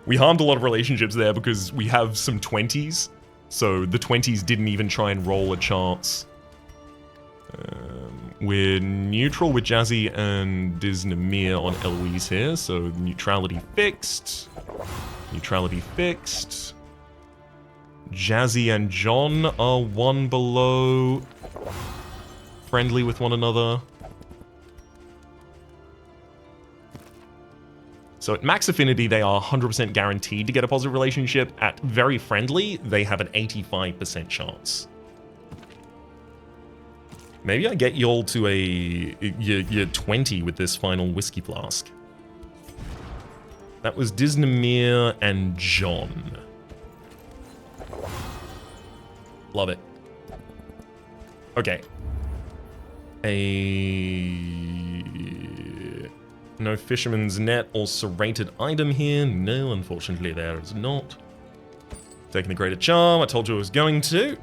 We harmed a lot of relationships there because we have some 20s. So the 20s didn't even try and roll a chance. We're neutral with Jazzy and Disnamir on Eloise here. So neutrality fixed. Neutrality fixed. Jazzy and John are 1 below. Friendly with one another. So at max affinity, they are 100% guaranteed to get a positive relationship. At very friendly, they have an 85% chance. Maybe I get y'all to your 20 with this final whiskey flask. That was Disnamir and John. Love it. Okay. No fisherman's net or serrated item here. No, unfortunately there is not. Taking the greater charm. I told you I was going to.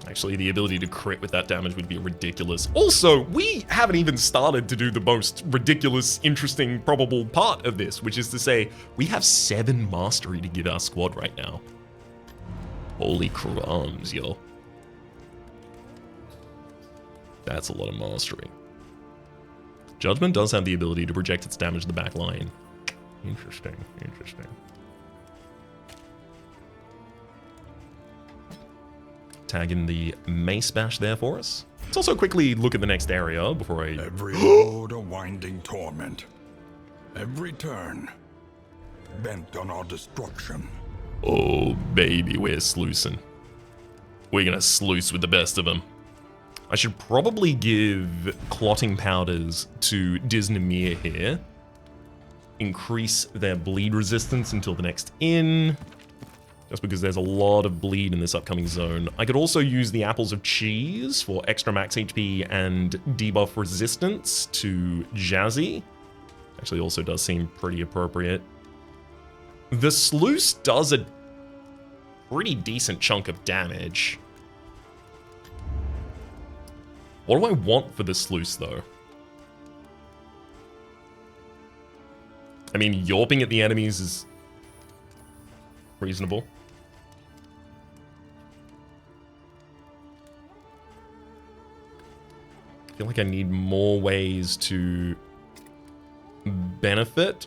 Actually, the ability to crit with that damage would be ridiculous. Also, we haven't even started to do the most ridiculous, interesting, probable part of this, which is to say, we have 7 mastery to give our squad right now. Holy crumbs, yo. That's a lot of mastery. Judgment does have the ability to project its damage to the back line. Interesting, interesting. Tag in the Mace Bash there for us. Let's also quickly look at the next area before I... Every road a winding torment. Every turn bent on our destruction. Oh, baby, we're sluicing. We're gonna sluice with the best of them. I should probably give clotting powders to Disnamir here. Increase their bleed resistance until the next inn. Just because there's a lot of bleed in this upcoming zone. I could also use the Apples of Cheese for extra max HP and debuff resistance to Jazzy. Actually also does seem pretty appropriate. The Sluice does a pretty decent chunk of damage. What do I want for the Sluice, though? I mean, yawping at the enemies is reasonable. feel like I need more ways to benefit.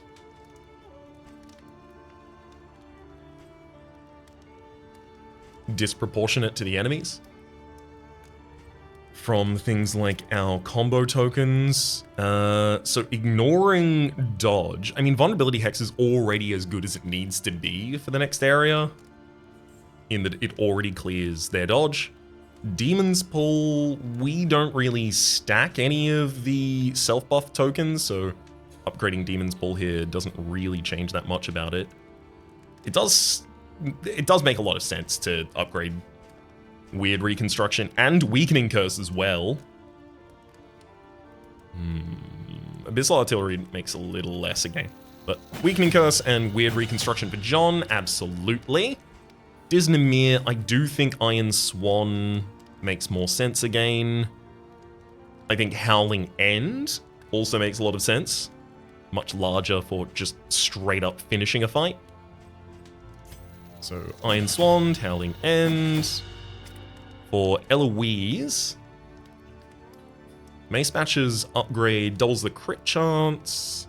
Disproportionate to the enemies. From things like our combo tokens. So ignoring dodge. I mean, vulnerability hex is already as good as it needs to be for the next area, in that it already clears their dodge. Demon's Pull, we don't really stack any of the self-buff tokens, so upgrading Demon's Pull here doesn't really change that much about it. It does make a lot of sense to upgrade Weird Reconstruction and Weakening Curse as well. Abyssal Artillery makes a little less again. But Weakening Curse and Weird Reconstruction for John, absolutely. Disnamir, I do think Iron Swan makes more sense again. I think Howling End also makes a lot of sense. Much larger for just straight up finishing a fight. So Iron Swan, Howling End. For Eloise, Mace Batch's upgrade doubles the crit chance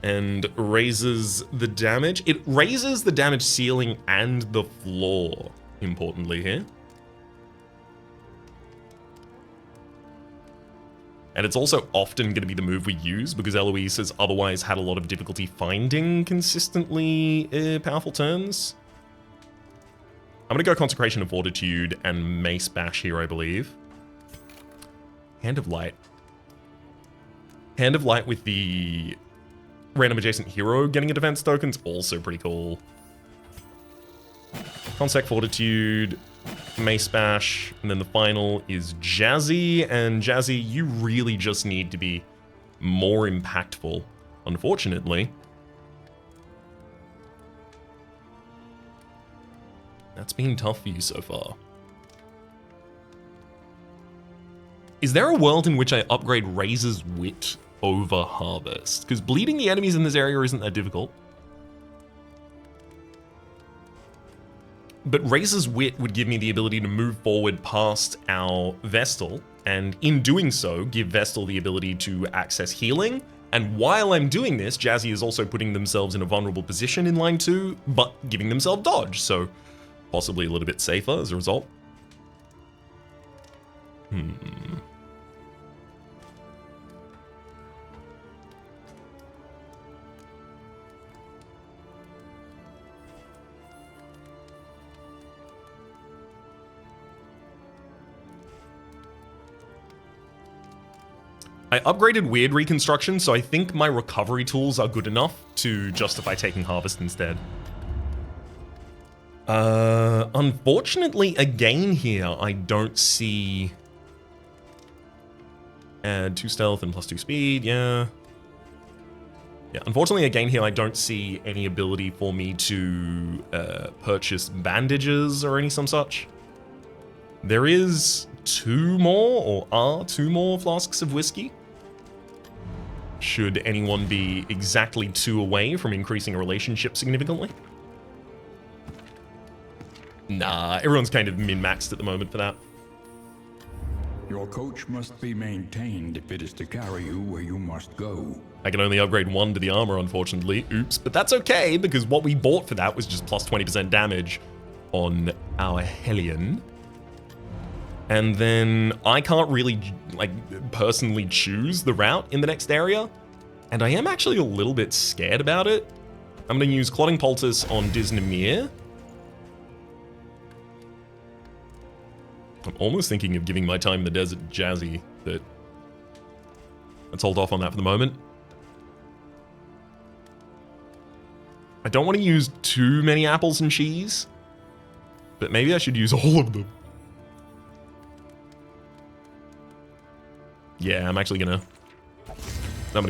and raises the damage. It raises the damage ceiling and the floor, importantly here. And it's also often going to be the move we use because Eloise has otherwise had a lot of difficulty finding consistently powerful turns. I'm going to go Consecration of Fortitude and Mace Bash here, I believe. Hand of Light. Hand of Light with the random adjacent hero getting a defense token is also pretty cool. Consec Fortitude, Mace Bash, and then the final is Jazzy. And Jazzy, you really just need to be more impactful, unfortunately. That's been tough for you so far. Is there a world in which I upgrade Razor's Wit over Harvest? Because bleeding the enemies in this area isn't that difficult. But Razor's Wit would give me the ability to move forward past our Vestal, and in doing so, give Vestal the ability to access healing. And while I'm doing this, Jazzy is also putting themselves in a vulnerable position in line 2, but giving themselves dodge, so possibly a little bit safer as a result. I upgraded Weird Reconstruction, so I think my recovery tools are good enough to justify taking Harvest instead. Unfortunately, again here, I don't see... Add 2 stealth and +2 speed, yeah. Yeah, unfortunately, again here, I don't see any ability for me to purchase bandages or any some such. There is 2 more, or are 2 more flasks of whiskey. Should anyone be exactly 2 away from increasing a relationship significantly. Nah, everyone's kind of min-maxed at the moment for that. Your coach must be maintained if it is to carry you where you must go. I can only upgrade 1 to the armor, unfortunately. Oops, but that's okay, because what we bought for that was just plus 20% damage on our Hellion. And then I can't really, like, personally choose the route in the next area. And I am actually a little bit scared about it. I'm going to use Clotting Poultice on Disnamir. I'm almost thinking of giving my time in the desert to Jazzy, but let's hold off on that for the moment. I don't want to use too many apples and cheese, but maybe I should use all of them. Yeah, I'm gonna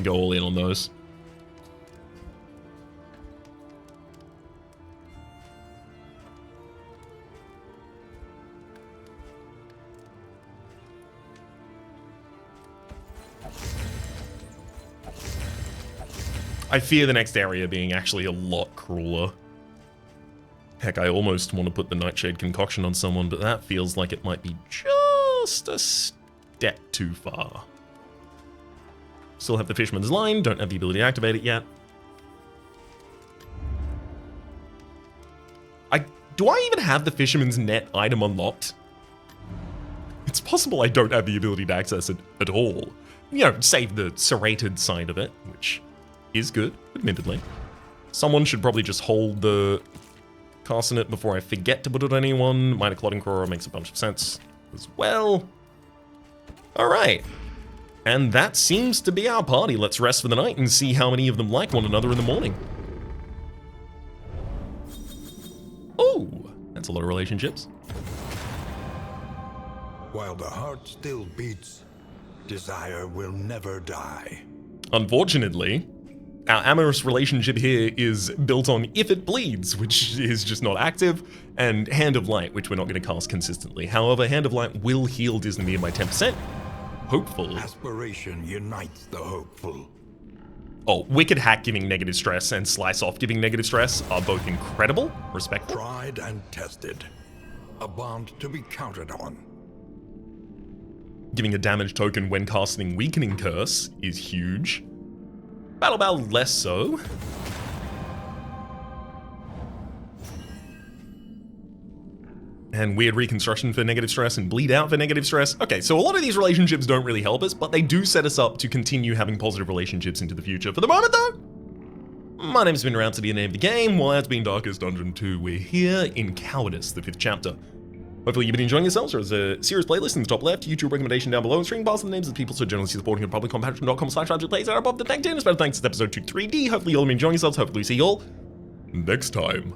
go all in on those. I fear the next area being actually a lot crueler. Heck, I almost want to put the Nightshade Concoction on someone, but that feels like it might be just a step too far. Still have the Fisherman's Line, don't have the ability to activate it yet. Do I even have the Fisherman's Net item unlocked? It's possible I don't have the ability to access it at all. You know, save the serrated side of it, which is good, admittedly. Someone should probably just hold the casting it before I forget to put it on anyone. Minor Clotting Crawler makes a bunch of sense as well. Alright. And that seems to be our party. Let's rest for the night and see how many of them like one another in the morning. Oh, that's a lot of relationships. While the heart still beats, desire will never die. Unfortunately, our amorous relationship here is built on If It Bleeds, which is just not active, and Hand of Light, which we're not going to cast consistently. However, Hand of Light will heal Disney by 10%. Hopeful. Aspiration unites the hopeful. Oh, Wicked Hack giving negative stress and Slice Off giving negative stress are both incredible, respectful. Tried and tested. A bond to be counted on. Giving a damage token when casting Weakening Curse is huge. Battle Bow less so. And Weird Reconstruction for negative stress and Bleed Out for negative stress. Okay, so a lot of these relationships don't really help us, but they do set us up to continue having positive relationships into the future. For the moment though, my name's been Rhapsody, the name of the game. While it's been Darkest Dungeon 2, we're here in Cowardice, the 5th chapter. Hopefully you've been enjoying yourselves. There's a series playlist in the top left, YouTube recommendation down below, and stream past the names of the people so generously supporting the public on patreon.com/plays out above the thank you. Special thanks to episode 2 3D. Hopefully you'll be enjoying yourselves. Hopefully we see you all next time.